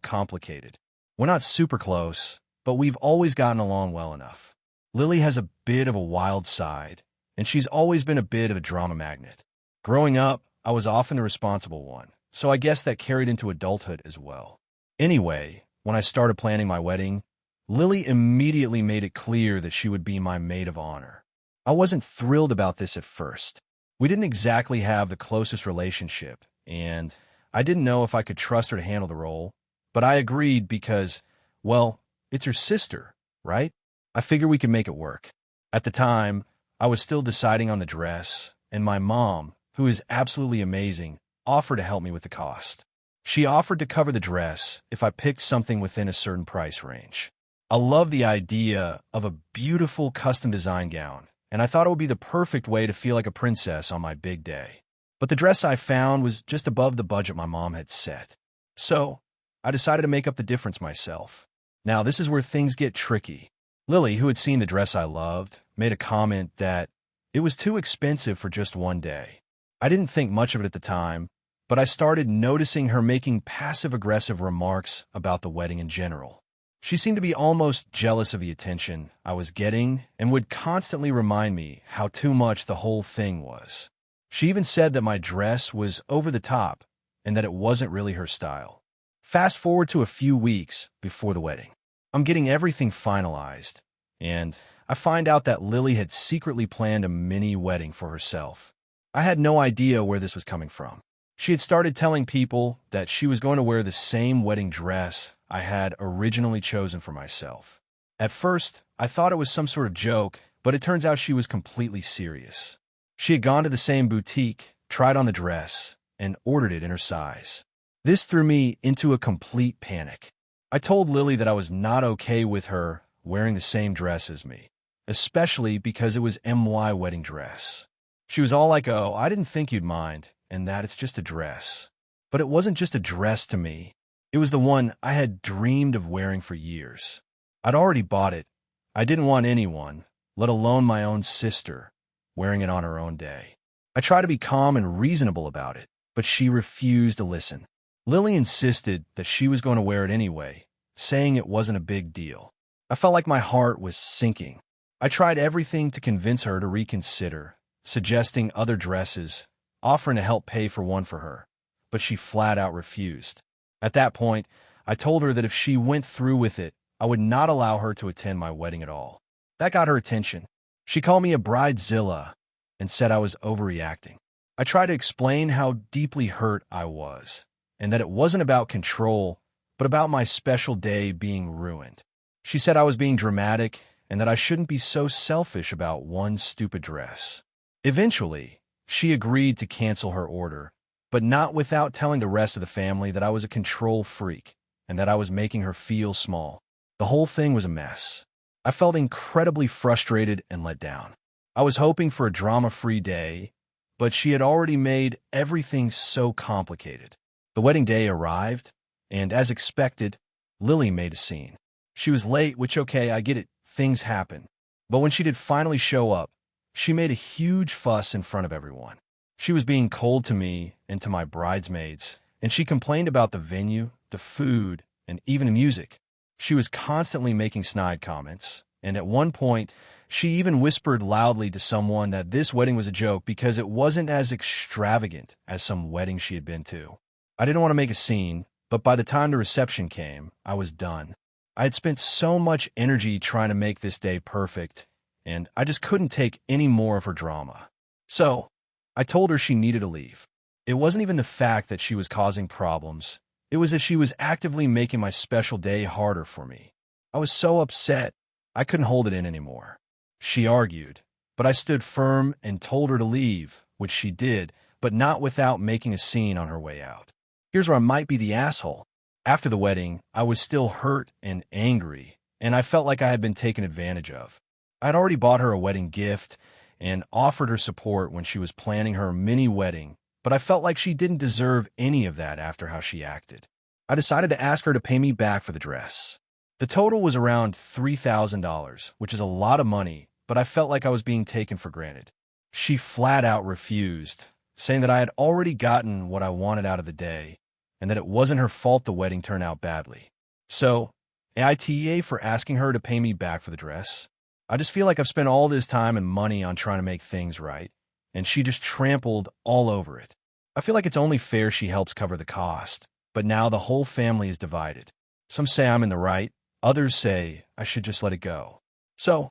complicated. We're not super close, but we've always gotten along well enough. Lily has a bit of a wild side, and she's always been a bit of a drama magnet. Growing up, I was often the responsible one, so I guess that carried into adulthood as well. Anyway, when I started planning my wedding, Lily immediately made it clear that she would be my maid of honor. I wasn't thrilled about this at first. We didn't exactly have the closest relationship, and I didn't know if I could trust her to handle the role, but I agreed because, well, it's her sister, right? I figured we could make it work. At the time, I was still deciding on the dress, and my mom, who is absolutely amazing, offered to help me with the cost. She offered to cover the dress if I picked something within a certain price range. I love the idea of a beautiful custom design gown, and I thought it would be the perfect way to feel like a princess on my big day. But the dress I found was just above the budget my mom had set. So, I decided to make up the difference myself. Now, this is where things get tricky. Lily, who had seen the dress I loved, made a comment that it was too expensive for just one day. I didn't think much of it at the time, but I started noticing her making passive-aggressive remarks about the wedding in general. She seemed to be almost jealous of the attention I was getting and would constantly remind me how too much the whole thing was. She even said that my dress was over the top and that it wasn't really her style. Fast forward to a few weeks before the wedding. I'm getting everything finalized, and I find out that Lily had secretly planned a mini wedding for herself. I had no idea where this was coming from. She had started telling people that she was going to wear the same wedding dress I had originally chosen for myself. At first, I thought it was some sort of joke, but it turns out she was completely serious. She had gone to the same boutique, tried on the dress, and ordered it in her size. This threw me into a complete panic. I told Lily that I was not okay with her wearing the same dress as me, especially because it was my wedding dress. She was all like, "Oh, I didn't think you'd mind, and that it's just a dress." But it wasn't just a dress to me. It was the one I had dreamed of wearing for years. I'd already bought it. I didn't want anyone, let alone my own sister, wearing it on her own day. I tried to be calm and reasonable about it, but she refused to listen. Lily insisted that she was going to wear it anyway, saying it wasn't a big deal. I felt like my heart was sinking. I tried everything to convince her to reconsider, suggesting other dresses, offering to help pay for one for her, but she flat out refused. At that point, I told her that if she went through with it, I would not allow her to attend my wedding at all. That got her attention. She called me a bridezilla and said I was overreacting. I tried to explain how deeply hurt I was, and that it wasn't about control, but about my special day being ruined. She said I was being dramatic and that I shouldn't be so selfish about one stupid dress. Eventually, she agreed to cancel her order, but not without telling the rest of the family that I was a control freak and that I was making her feel small. The whole thing was a mess. I felt incredibly frustrated and let down. I was hoping for a drama-free day, but she had already made everything so complicated. The wedding day arrived, and as expected, Lily made a scene. She was late, which okay, I get it, things happen. But when she did finally show up, she made a huge fuss in front of everyone. She was being cold to me and to my bridesmaids, and she complained about the venue, the food, and even the music. She was constantly making snide comments, and at one point, she even whispered loudly to someone that this wedding was a joke because it wasn't as extravagant as some weddings she had been to. I didn't want to make a scene, but by the time the reception came, I was done. I had spent so much energy trying to make this day perfect, and I just couldn't take any more of her drama. So, I told her she needed to leave. It wasn't even the fact that she was causing problems. It was that she was actively making my special day harder for me. I was so upset, I couldn't hold it in anymore. She argued, but I stood firm and told her to leave, which she did, but not without making a scene on her way out. Here's where I might be the asshole. After the wedding, I was still hurt and angry, and I felt like I had been taken advantage of. I'd already bought her a wedding gift and offered her support when she was planning her mini wedding, but I felt like she didn't deserve any of that after how she acted. I decided to ask her to pay me back for the dress. The total was around $3,000, which is a lot of money, but I felt like I was being taken for granted. She flat out refused, saying that I had already gotten what I wanted out of the day, and that it wasn't her fault the wedding turned out badly. So, AITA for asking her to pay me back for the dress. I just feel like I've spent all this time and money on trying to make things right, and she just trampled all over it. I feel like it's only fair she helps cover the cost, but now the whole family is divided. Some say I'm in the right, others say I should just let it go. So,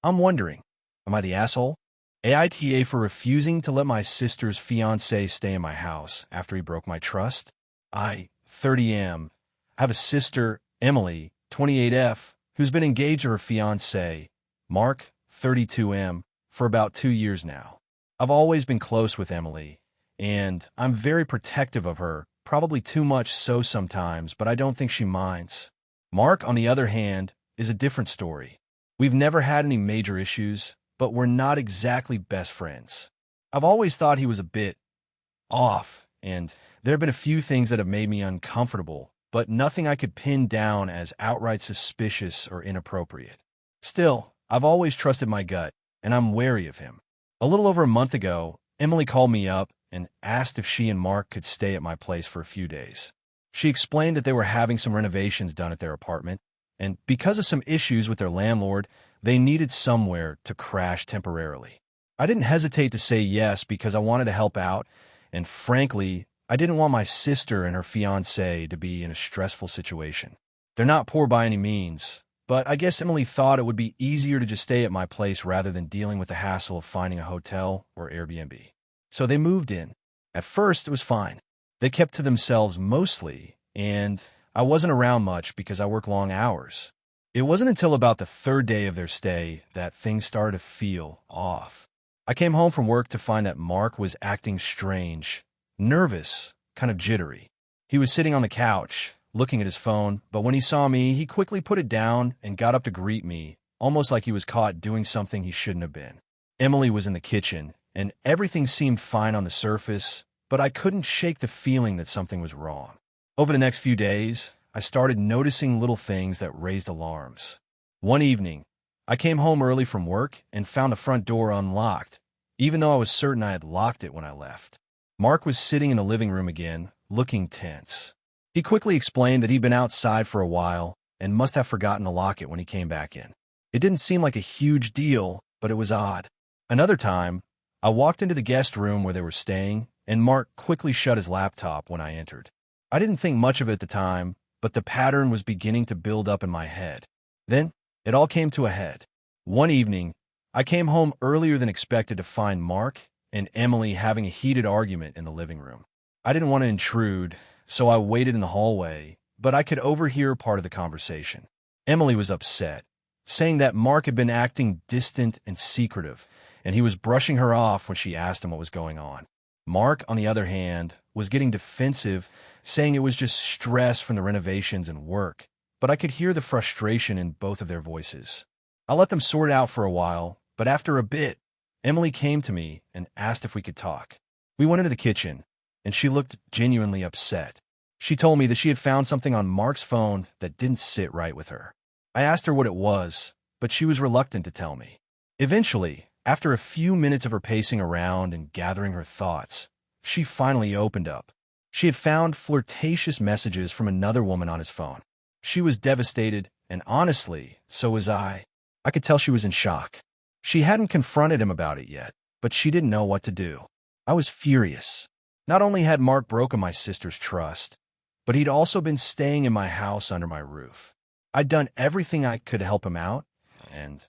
I'm wondering, am I the asshole? AITA for refusing to let my sister's fiancé stay in my house after he broke my trust? I, 30M, have a sister, Emily, 28F, who's been engaged to her fiancé, Mark, 32M, for about 2 years now. I've always been close with Emily, and I'm very protective of her, probably too much so sometimes, but I don't think she minds. Mark, on the other hand, is a different story. We've never had any major issues, but we're not exactly best friends. I've always thought he was a bit off, and there have been a few things that have made me uncomfortable, but nothing I could pin down as outright suspicious or inappropriate. Still, I've always trusted my gut, and I'm wary of him. A little over a month ago, Emily called me up and asked if she and Mark could stay at my place for a few days. She explained that they were having some renovations done at their apartment, and because of some issues with their landlord, they needed somewhere to crash temporarily. I didn't hesitate to say yes because I wanted to help out, and frankly, I didn't want my sister and her fiancé to be in a stressful situation. They're not poor by any means, but I guess Emily thought it would be easier to just stay at my place rather than dealing with the hassle of finding a hotel or Airbnb. So they moved in. At first, it was fine. They kept to themselves mostly, and I wasn't around much because I work long hours. It wasn't until about the third day of their stay that things started to feel off. I came home from work to find that Mark was acting strange, nervous, kind of jittery. He was sitting on the couch, looking at his phone, but when he saw me, he quickly put it down and got up to greet me, almost like he was caught doing something he shouldn't have been. Emily was in the kitchen, and everything seemed fine on the surface, but I couldn't shake the feeling that something was wrong. Over the next few days, I started noticing little things that raised alarms. One evening, I came home early from work and found the front door unlocked, even though I was certain I had locked it when I left. Mark was sitting in the living room again, looking tense. He quickly explained that he'd been outside for a while and must have forgotten to lock it when he came back in. It didn't seem like a huge deal, but it was odd. Another time, I walked into the guest room where they were staying, and Mark quickly shut his laptop when I entered. I didn't think much of it at the time, but the pattern was beginning to build up in my head. Then, it all came to a head. One evening, I came home earlier than expected to find Mark and Emily having a heated argument in the living room. I didn't want to intrude, so I waited in the hallway, but I could overhear part of the conversation. Emily was upset, saying that Mark had been acting distant and secretive, and he was brushing her off when she asked him what was going on. Mark, on the other hand, was getting defensive, saying it was just stress from the renovations and work, but I could hear the frustration in both of their voices. I let them sort it out for a while, but after a bit, Emily came to me and asked if we could talk. We went into the kitchen, and she looked genuinely upset. She told me that she had found something on Mark's phone that didn't sit right with her. I asked her what it was, but she was reluctant to tell me. Eventually, after a few minutes of her pacing around and gathering her thoughts, she finally opened up. She had found flirtatious messages from another woman on his phone. She was devastated, and honestly, so was I. I could tell she was in shock. She hadn't confronted him about it yet, but she didn't know what to do. I was furious. Not only had Mark broken my sister's trust, but he'd also been staying in my house under my roof. I'd done everything I could to help him out, and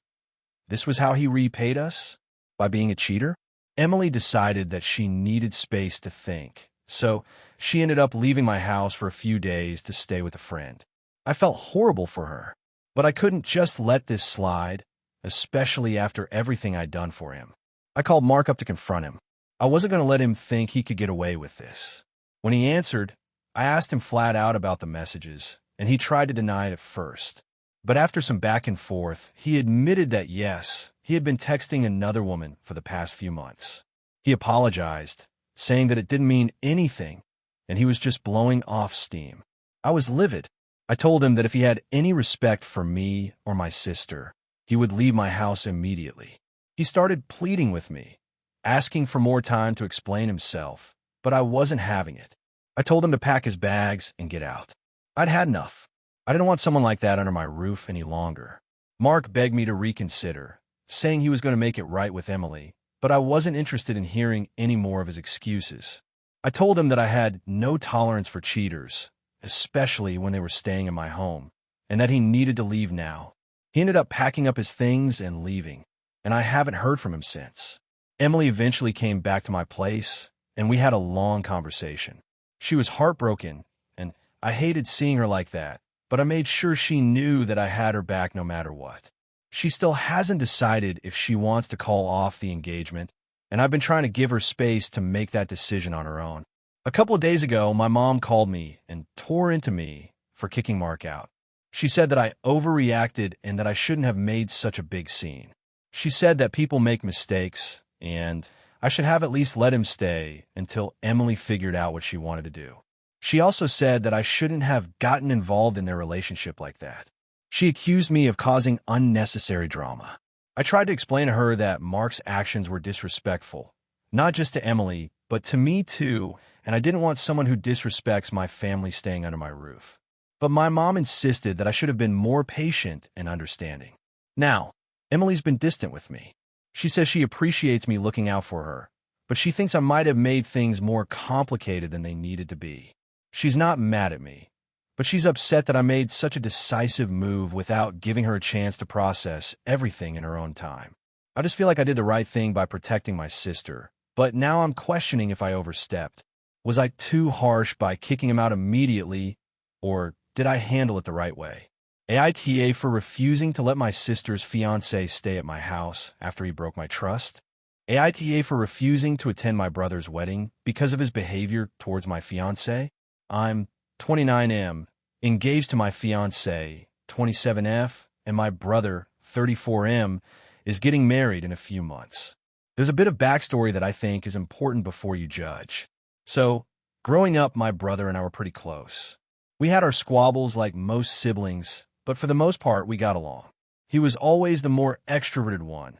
this was how he repaid us? By being a cheater? Emily decided that she needed space to think, so she ended up leaving my house for a few days to stay with a friend. I felt horrible for her, but I couldn't just let this slide, especially after everything I'd done for him. I called Mark up to confront him. I wasn't going to let him think he could get away with this. When he answered, I asked him flat out about the messages, and he tried to deny it at first. But after some back and forth, he admitted that yes, he had been texting another woman for the past few months. He apologized, saying that it didn't mean anything, and he was just blowing off steam. I was livid. I told him that if he had any respect for me or my sister, he would leave my house immediately. He started pleading with me, asking for more time to explain himself, but I wasn't having it. I told him to pack his bags and get out. I'd had enough. I didn't want someone like that under my roof any longer. Mark begged me to reconsider, saying he was going to make it right with Emily, but I wasn't interested in hearing any more of his excuses. I told him that I had no tolerance for cheaters, especially when they were staying in my home, and that he needed to leave now. He ended up packing up his things and leaving, and I haven't heard from him since. Emily eventually came back to my place, and we had a long conversation. She was heartbroken, and I hated seeing her like that, but I made sure she knew that I had her back no matter what. She still hasn't decided if she wants to call off the engagement, and I've been trying to give her space to make that decision on her own. A couple of days ago, my mom called me and tore into me for kicking Mark out. She said that I overreacted and that I shouldn't have made such a big scene. She said that people make mistakes, and I should have at least let him stay until Emily figured out what she wanted to do. She also said that I shouldn't have gotten involved in their relationship like that. She accused me of causing unnecessary drama. I tried to explain to her that Mark's actions were disrespectful, not just to Emily, but to me too, and I didn't want someone who disrespects my family staying under my roof. But my mom insisted that I should have been more patient and understanding. Now, Emily's been distant with me. She says she appreciates me looking out for her, but she thinks I might have made things more complicated than they needed to be. She's not mad at me, but she's upset that I made such a decisive move without giving her a chance to process everything in her own time. I just feel like I did the right thing by protecting my sister, but now I'm questioning if I overstepped. Was I too harsh by kicking him out immediately, or did I handle it the right way? AITA for refusing to let my sister's fiancé stay at my house after he broke my trust. AITA for refusing to attend my brother's wedding because of his behavior towards my fiancé. I'm 29M, engaged to my fiancé, 27F, and my brother, 34M, is getting married in a few months. There's a bit of backstory that I think is important before you judge. So, growing up, my brother and I were pretty close. We had our squabbles like most siblings, but for the most part, we got along. He was always the more extroverted one,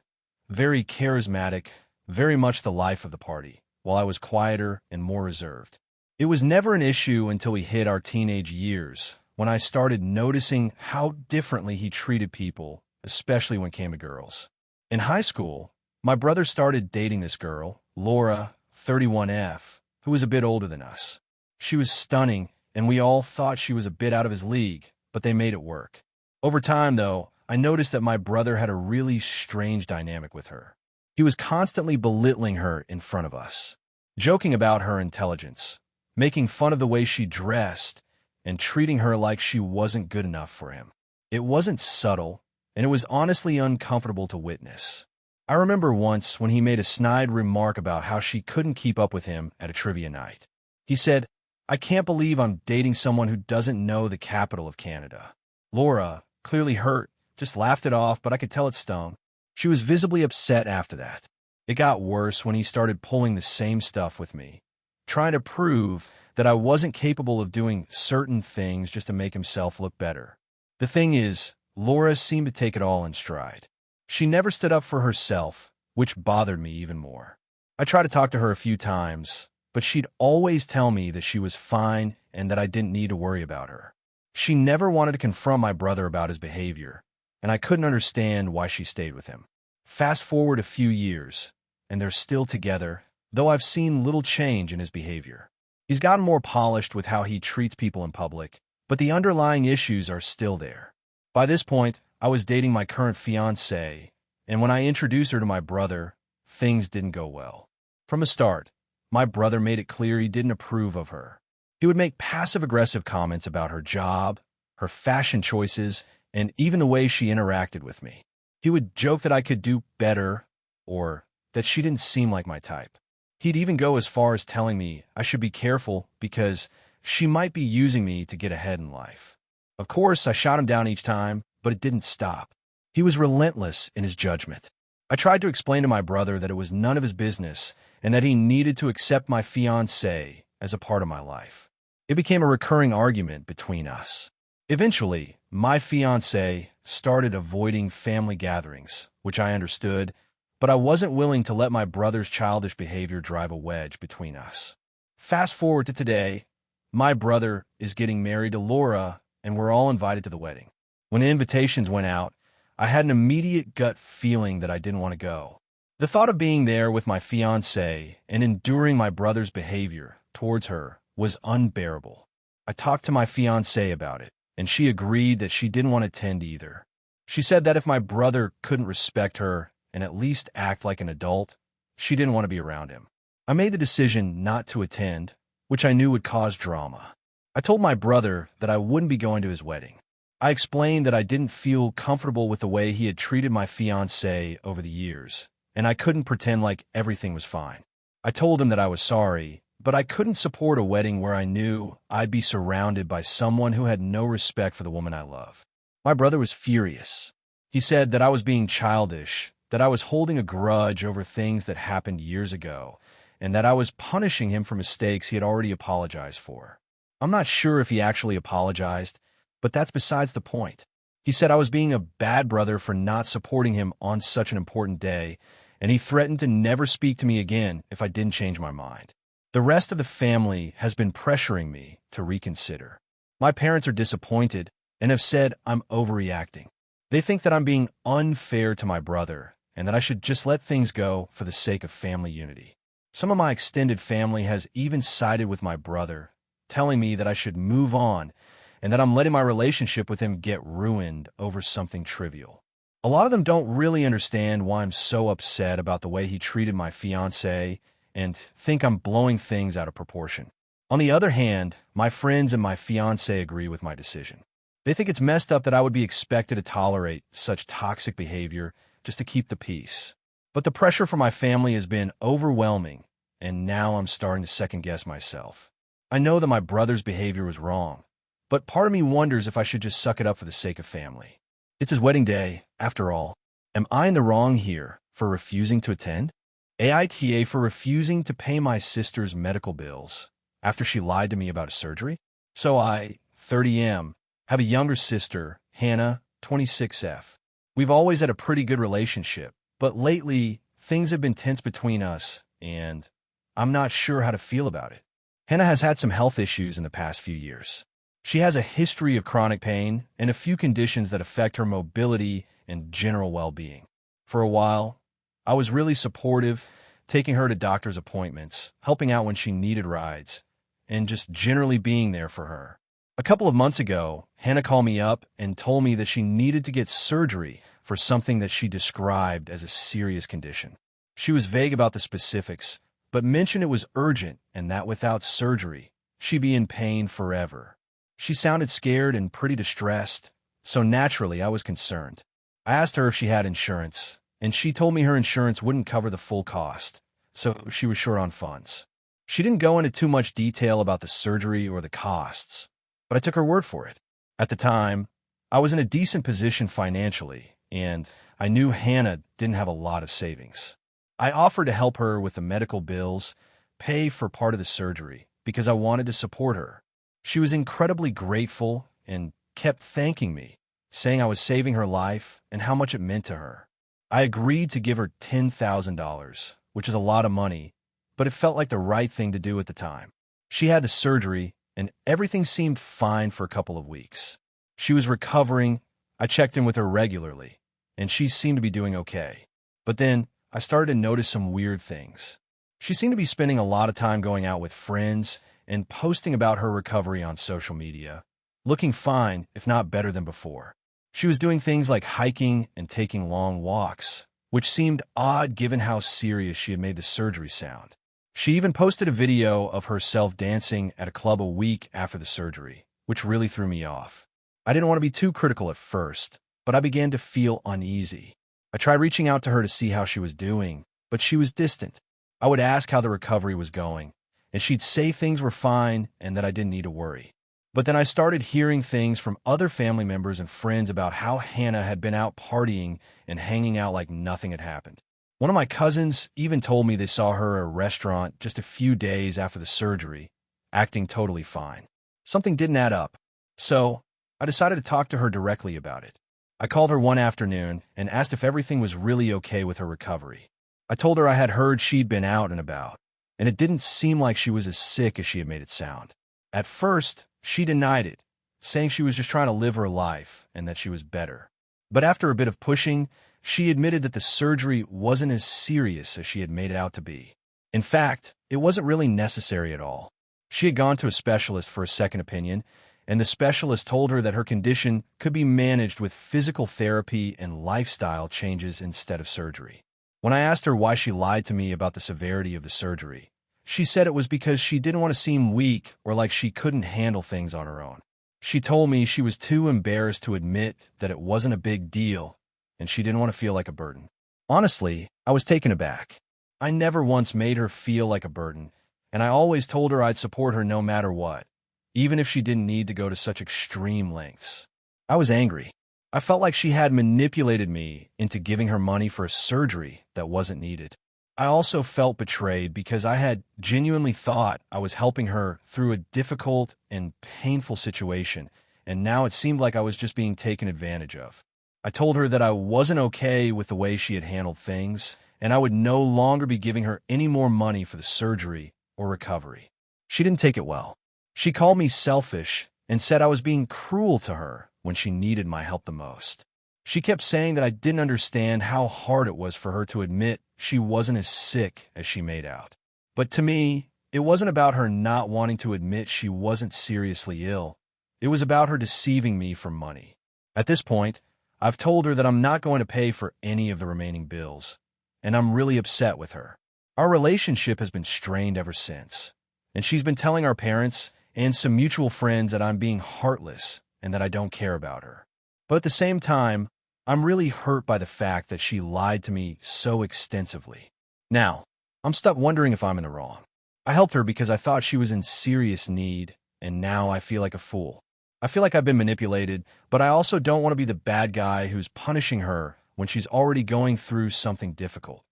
very charismatic, very much the life of the party, while I was quieter and more reserved. It was never an issue until we hit our teenage years, when I started noticing how differently he treated people, especially when it came to girls. In high school, my brother started dating this girl, Laura, 31F, who was a bit older than us. She was stunning, and we all thought she was a bit out of his league, but they made it work. Over time, though, I noticed that my brother had a really strange dynamic with her. He was constantly belittling her in front of us, joking about her intelligence, making fun of the way she dressed, and treating her like she wasn't good enough for him. It wasn't subtle, and it was honestly uncomfortable to witness. I remember once when he made a snide remark about how she couldn't keep up with him at a trivia night. He said, "I can't believe I'm dating someone who doesn't know the capital of Canada." Laura, clearly hurt, just laughed it off, but I could tell it stung. She was visibly upset after that. It got worse when he started pulling the same stuff with me, trying to prove that I wasn't capable of doing certain things just to make himself look better. The thing is, Laura seemed to take it all in stride. She never stood up for herself, which bothered me even more. I tried to talk to her a few times, but she'd always tell me that she was fine and that I didn't need to worry about her. She never wanted to confront my brother about his behavior, and I couldn't understand why she stayed with him. Fast forward a few years, and they're still together, though I've seen little change in his behavior. He's gotten more polished with how he treats people in public, but the underlying issues are still there. By this point, I was dating my current fiancée, and when I introduced her to my brother, things didn't go well. From the start, my brother made it clear he didn't approve of her. He would make passive-aggressive comments about her job, her fashion choices, and even the way she interacted with me. He would joke that I could do better, or that she didn't seem like my type. He'd even go as far as telling me I should be careful because she might be using me to get ahead in life. Of course, I shot him down each time, but it didn't stop. He was relentless in his judgment. I tried to explain to my brother that it was none of his business and that he needed to accept my fiancée as a part of my life. It became a recurring argument between us. Eventually, my fiancée started avoiding family gatherings, which I understood, but I wasn't willing to let my brother's childish behavior drive a wedge between us. Fast forward to today, my brother is getting married to Laura, and we're all invited to the wedding. When the invitations went out, I had an immediate gut feeling that I didn't want to go. The thought of being there with my fiancée and enduring my brother's behavior towards her was unbearable. I talked to my fiancée about it, and she agreed that she didn't want to attend either. She said that if my brother couldn't respect her and at least act like an adult, she didn't want to be around him. I made the decision not to attend, which I knew would cause drama. I told my brother that I wouldn't be going to his wedding. I explained that I didn't feel comfortable with the way he had treated my fiancée over the years, and I couldn't pretend like everything was fine. I told him that I was sorry, but I couldn't support a wedding where I knew I'd be surrounded by someone who had no respect for the woman I love. My brother was furious. He said that I was being childish, that I was holding a grudge over things that happened years ago, and that I was punishing him for mistakes he had already apologized for. I'm not sure if he actually apologized, but that's besides the point. He said I was being a bad brother for not supporting him on such an important day, and he threatened to never speak to me again if I didn't change my mind. The rest of the family has been pressuring me to reconsider. My parents are disappointed and have said I'm overreacting. They think that I'm being unfair to my brother and that I should just let things go for the sake of family unity. Some of my extended family has even sided with my brother, telling me that I should move on and that I'm letting my relationship with him get ruined over something trivial. A lot of them don't really understand why I'm so upset about the way he treated my fiancée and think I'm blowing things out of proportion. On the other hand, my friends and my fiancée agree with my decision. They think it's messed up that I would be expected to tolerate such toxic behavior just to keep the peace. But the pressure from my family has been overwhelming, and now I'm starting to second-guess myself. I know that my brother's behavior was wrong, but part of me wonders if I should just suck it up for the sake of family. It's his wedding day, after all. Am I in the wrong here for refusing to attend? AITA for refusing to pay my sister's medical bills after she lied to me about a surgery? So I, 30M, have a younger sister, Hannah, 26F. We've always had a pretty good relationship, but lately, things have been tense between us, and I'm not sure how to feel about it. Hannah has had some health issues in the past few years. She has a history of chronic pain and a few conditions that affect her mobility and general well-being. For a while, I was really supportive, taking her to doctor's appointments, helping out when she needed rides, and just generally being there for her. A couple of months ago, Hannah called me up and told me that she needed to get surgery for something that she described as a serious condition. She was vague about the specifics, but mentioned it was urgent and that without surgery, she'd be in pain forever. She sounded scared and pretty distressed, so naturally I was concerned. I asked her if she had insurance, and she told me her insurance wouldn't cover the full cost, so she was short on funds. She didn't go into too much detail about the surgery or the costs, but I took her word for it. At the time, I was in a decent position financially, and I knew Hannah didn't have a lot of savings. I offered to help her with the medical bills, pay for part of the surgery, because I wanted to support her. She was incredibly grateful and kept thanking me, saying I was saving her life and how much it meant to her. I agreed to give her $10,000, which is a lot of money, but it felt like the right thing to do at the time. She had the surgery, and everything seemed fine for a couple of weeks. She was recovering. I checked in with her regularly, and she seemed to be doing okay. But then I started to notice some weird things. She seemed to be spending a lot of time going out with friends and posting about her recovery on social media, looking fine, if not better than before. She was doing things like hiking and taking long walks, which seemed odd given how serious she had made the surgery sound. She even posted a video of herself dancing at a club a week after the surgery, which really threw me off. I didn't want to be too critical at first, but I began to feel uneasy. I tried reaching out to her to see how she was doing, but she was distant. I would ask how the recovery was going, and she'd say things were fine and that I didn't need to worry. But then I started hearing things from other family members and friends about how Hannah had been out partying and hanging out like nothing had happened. One of my cousins even told me they saw her at a restaurant just a few days after the surgery, acting totally fine. Something didn't add up, so I decided to talk to her directly about it. I called her one afternoon and asked if everything was really okay with her recovery. I told her I had heard she'd been out and about, and it didn't seem like she was as sick as she had made it sound. At first, she denied it, saying she was just trying to live her life and that she was better. But after a bit of pushing, she admitted that the surgery wasn't as serious as she had made it out to be. In fact, it wasn't really necessary at all. She had gone to a specialist for a second opinion, and the specialist told her that her condition could be managed with physical therapy and lifestyle changes instead of surgery. When I asked her why she lied to me about the severity of the surgery, she said it was because she didn't want to seem weak or like she couldn't handle things on her own. She told me she was too embarrassed to admit that it wasn't a big deal, and she didn't want to feel like a burden. Honestly, I was taken aback. I never once made her feel like a burden, and I always told her I'd support her no matter what, even if she didn't need to go to such extreme lengths. I was angry. I felt like she had manipulated me into giving her money for a surgery that wasn't needed. I also felt betrayed because I had genuinely thought I was helping her through a difficult and painful situation, and now it seemed like I was just being taken advantage of. I told her that I wasn't okay with the way she had handled things, and I would no longer be giving her any more money for the surgery or recovery. She didn't take it well. She called me selfish and said I was being cruel to her when she needed my help the most. She kept saying that I didn't understand how hard it was for her to admit she wasn't as sick as she made out. But to me, it wasn't about her not wanting to admit she wasn't seriously ill. It was about her deceiving me for money. At this point, I've told her that I'm not going to pay for any of the remaining bills, and I'm really upset with her. Our relationship has been strained ever since, and she's been telling our parents and some mutual friends that I'm being heartless and that I don't care about her. But at the same time, I'm really hurt by the fact that she lied to me so extensively. Now, I'm stuck wondering if I'm in the wrong. I helped her because I thought she was in serious need, and now I feel like a fool. I feel like I've been manipulated, but I also don't want to be the bad guy who's punishing her when she's already going through something difficult,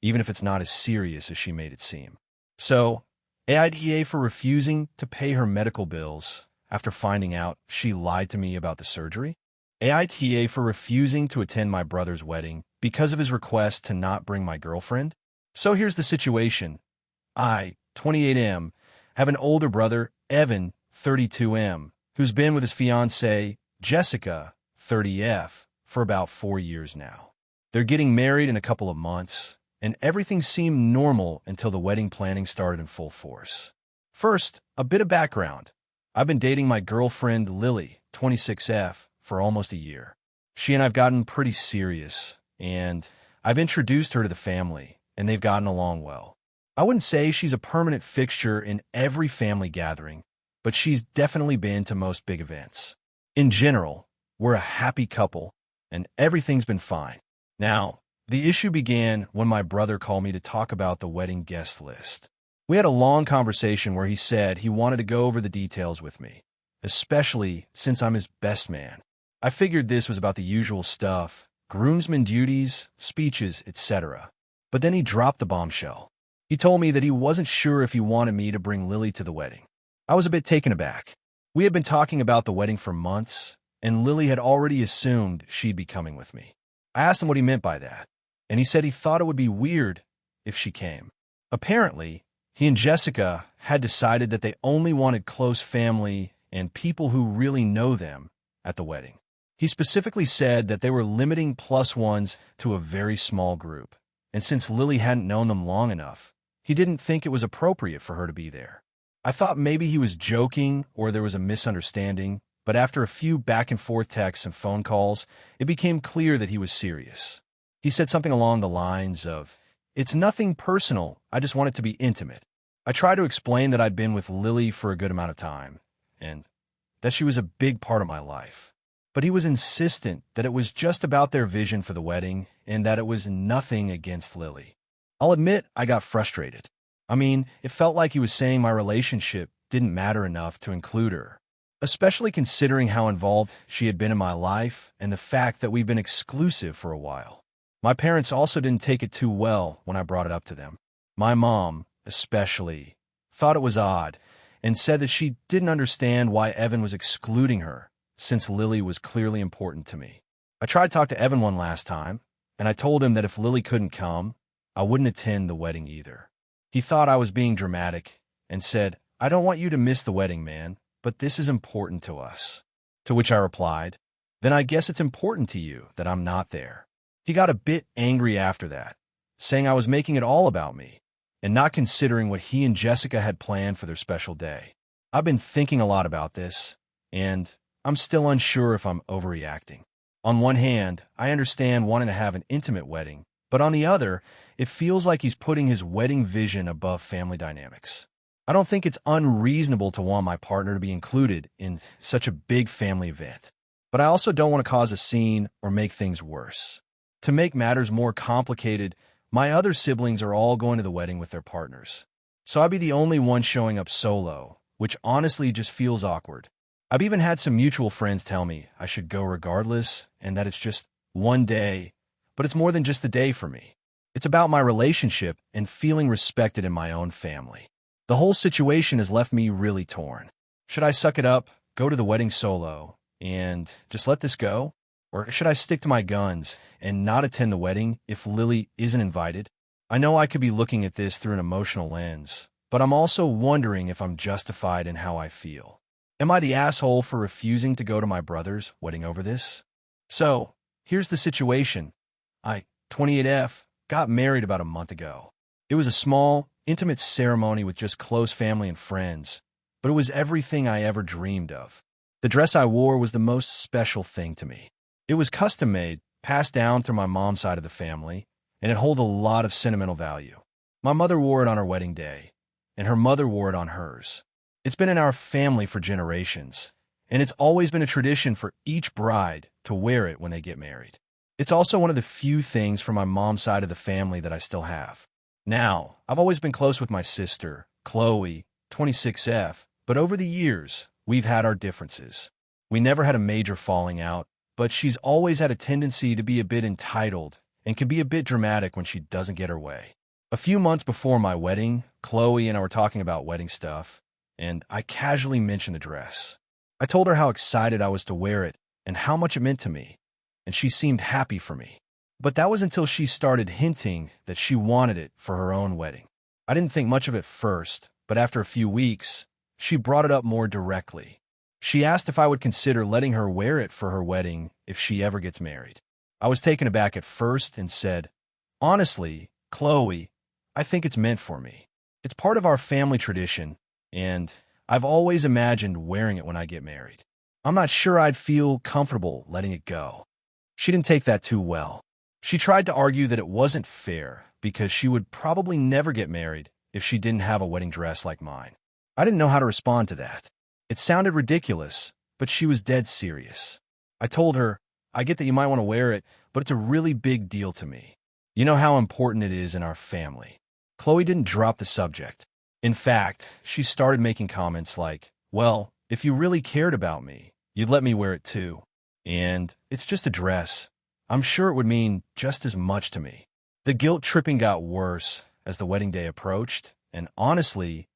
even if it's not as serious as she made it seem. So, AITA for refusing to pay her medical bills after finding out she lied to me about the surgery? AITA for refusing to attend my brother's wedding because of his request to not bring my girlfriend? So here's the situation. I, 28M, have an older brother, Evan, 32M, who's been with his fiancée, Jessica, 30F, for about 4 years now. They're getting married in a couple of months, and everything seemed normal until the wedding planning started in full force. First, a bit of background. I've been dating my girlfriend, Lily, 26F, for almost a year. She and I've gotten pretty serious, and I've introduced her to the family, and they've gotten along well. I wouldn't say she's a permanent fixture in every family gathering, but she's definitely been to most big events. In general, we're a happy couple, and everything's been fine. Now, the issue began when my brother called me to talk about the wedding guest list. We had a long conversation where he said he wanted to go over the details with me, especially since I'm his best man. I figured this was about the usual stuff, groomsmen duties, speeches, etc. But then he dropped the bombshell. He told me that he wasn't sure if he wanted me to bring Lily to the wedding. I was a bit taken aback. We had been talking about the wedding for months, and Lily had already assumed she'd be coming with me. I asked him what he meant by that, and he said he thought it would be weird if she came. Apparently, he and Jessica had decided that they only wanted close family and people who really know them at the wedding. He specifically said that they were limiting plus ones to a very small group, and since Lily hadn't known them long enough, he didn't think it was appropriate for her to be there. I thought maybe he was joking or there was a misunderstanding, but after a few back-and-forth texts and phone calls, it became clear that he was serious. He said something along the lines of, "It's nothing personal, I just want it to be intimate." I tried to explain that I'd been with Lily for a good amount of time, and that she was a big part of my life. But he was insistent that it was just about their vision for the wedding and that it was nothing against Lily. I'll admit I got frustrated. I mean, it felt like he was saying my relationship didn't matter enough to include her, especially considering how involved she had been in my life and the fact that we've been exclusive for a while. My parents also didn't take it too well when I brought it up to them. My mom, especially, thought it was odd and said that she didn't understand why Evan was excluding her, since Lily was clearly important to me. I tried to talk to Evan one last time, and I told him that if Lily couldn't come, I wouldn't attend the wedding either. He thought I was being dramatic and said, "I don't want you to miss the wedding, man, but this is important to us." To which I replied, "Then I guess it's important to you that I'm not there." He got a bit angry after that, saying I was making it all about me and not considering what he and Jessica had planned for their special day. I've been thinking a lot about this, and I'm still unsure if I'm overreacting. On one hand, I understand wanting to have an intimate wedding, but on the other, it feels like he's putting his wedding vision above family dynamics. I don't think it's unreasonable to want my partner to be included in such a big family event, but I also don't want to cause a scene or make things worse. To make matters more complicated, my other siblings are all going to the wedding with their partners, so I'd be the only one showing up solo, which honestly just feels awkward. I've even had some mutual friends tell me I should go regardless and that it's just one day, but it's more than just a day for me. It's about my relationship and feeling respected in my own family. The whole situation has left me really torn. Should I suck it up, go to the wedding solo, and just let this go? Or should I stick to my guns and not attend the wedding if Lily isn't invited? I know I could be looking at this through an emotional lens, but I'm also wondering if I'm justified in how I feel. Am I the asshole for refusing to go to my brother's wedding over this? So, here's the situation. I, 28F, got married about a month ago. It was a small, intimate ceremony with just close family and friends, but it was everything I ever dreamed of. The dress I wore was the most special thing to me. It was custom-made, passed down through my mom's side of the family, and it held a lot of sentimental value. My mother wore it on her wedding day, and her mother wore it on hers. It's been in our family for generations, and it's always been a tradition for each bride to wear it when they get married. It's also one of the few things from my mom's side of the family that I still have. Now, I've always been close with my sister, Chloe, 26F, but over the years, we've had our differences. We never had a major falling out, but she's always had a tendency to be a bit entitled and can be a bit dramatic when she doesn't get her way. A few months before my wedding, Chloe and I were talking about wedding stuff, and I casually mentioned the dress. I told her how excited I was to wear it and how much it meant to me, and she seemed happy for me. But that was until she started hinting that she wanted it for her own wedding. I didn't think much of it first, but after a few weeks, she brought it up more directly. She asked if I would consider letting her wear it for her wedding if she ever gets married. I was taken aback at first and said, "Honestly, Chloe, I think it's meant for me. It's part of our family tradition, and I've always imagined wearing it when I get married. I'm not sure I'd feel comfortable letting it go." She didn't take that too well. She tried to argue that it wasn't fair because she would probably never get married if she didn't have a wedding dress like mine. I didn't know how to respond to that. It sounded ridiculous, but she was dead serious. I told her, "I get that you might want to wear it, but it's a really big deal to me. You know how important it is in our family." Chloe didn't drop the subject. In fact, she started making comments like, "Well, if you really cared about me, you'd let me wear it too. And it's just a dress. I'm sure it would mean just as much to me." The guilt tripping got worse as the wedding day approached, and honestly,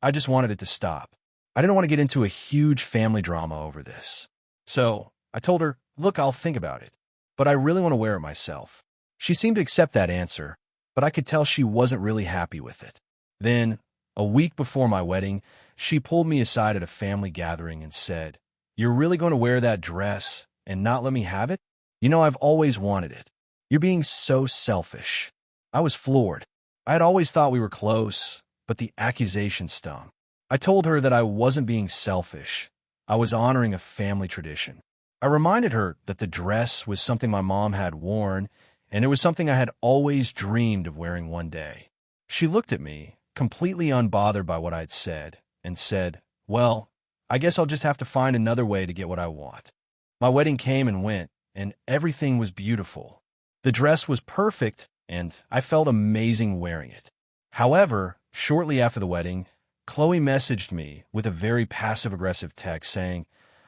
I just wanted it to stop. I didn't want to get into a huge family drama over this. So I told her, "Look, I'll think about it, but I really want to wear it myself." She seemed to accept that answer, but I could tell she wasn't really happy with it. Then, a week before my wedding, she pulled me aside at a family gathering and said, "You're really going to wear that dress and not let me have it? You know, I've always wanted it. You're being so selfish." I was floored. I had always thought we were close, but the accusation stung. I told her that I wasn't being selfish. I was honoring a family tradition. I reminded her that the dress was something my mom had worn, and it was something I had always dreamed of wearing one day. She looked at me, completely unbothered by what I had said, and said, "Well, I guess I'll just have to find another way to get what I want." My wedding came and went, and everything was beautiful. The dress was perfect, and I felt amazing wearing it. However, shortly after the wedding, Chloe messaged me with a very passive-aggressive text saying,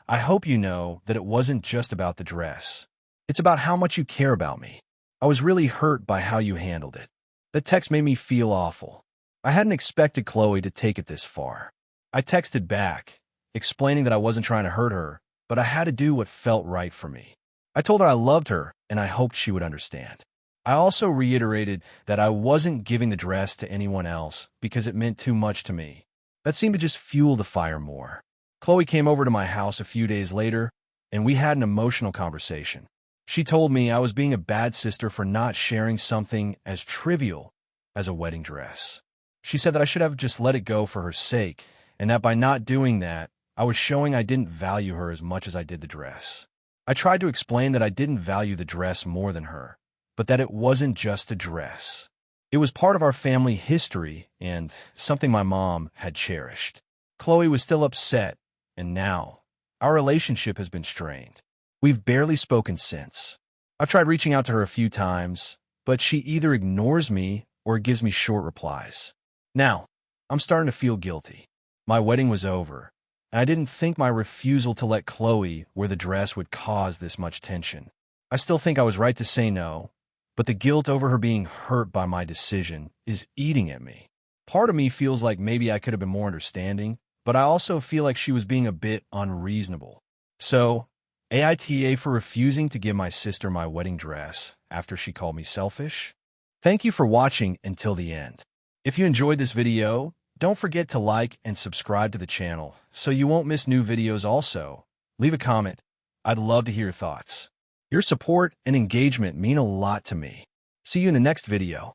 "I hope you know that it wasn't just about the dress. It's about how much you care about me. I was really hurt by how you handled it." The text made me feel awful. I hadn't expected Chloe to take it this far. I texted back, explaining that I wasn't trying to hurt her, but I had to do what felt right for me. I told her I loved her and I hoped she would understand. I also reiterated that I wasn't giving the dress to anyone else because it meant too much to me. That seemed to just fuel the fire more. Chloe came over to my house a few days later, and we had an emotional conversation. She told me I was being a bad sister for not sharing something as trivial as a wedding dress. She said that I should have just let it go for her sake, and that by not doing that, I was showing I didn't value her as much as I did the dress. I tried to explain that I didn't value the dress more than her, but that it wasn't just a dress. It was part of our family history and something my mom had cherished. Chloe was still upset, and now our relationship has been strained. We've barely spoken since. I've tried reaching out to her a few times, but she either ignores me or gives me short replies. Now, I'm starting to feel guilty. My wedding was over, and I didn't think my refusal to let Chloe wear the dress would cause this much tension. I still think I was right to say no, but the guilt over her being hurt by my decision is eating at me. Part of me feels like maybe I could have been more understanding, but I also feel like she was being a bit unreasonable. So, AITA for refusing to give my sister my wedding dress after she called me selfish. Thank you for watching until the end. If you enjoyed this video, don't forget to like and subscribe to the channel so you won't miss new videos also. Leave a comment. I'd love to hear your thoughts. Your support and engagement mean a lot to me. See you in the next video.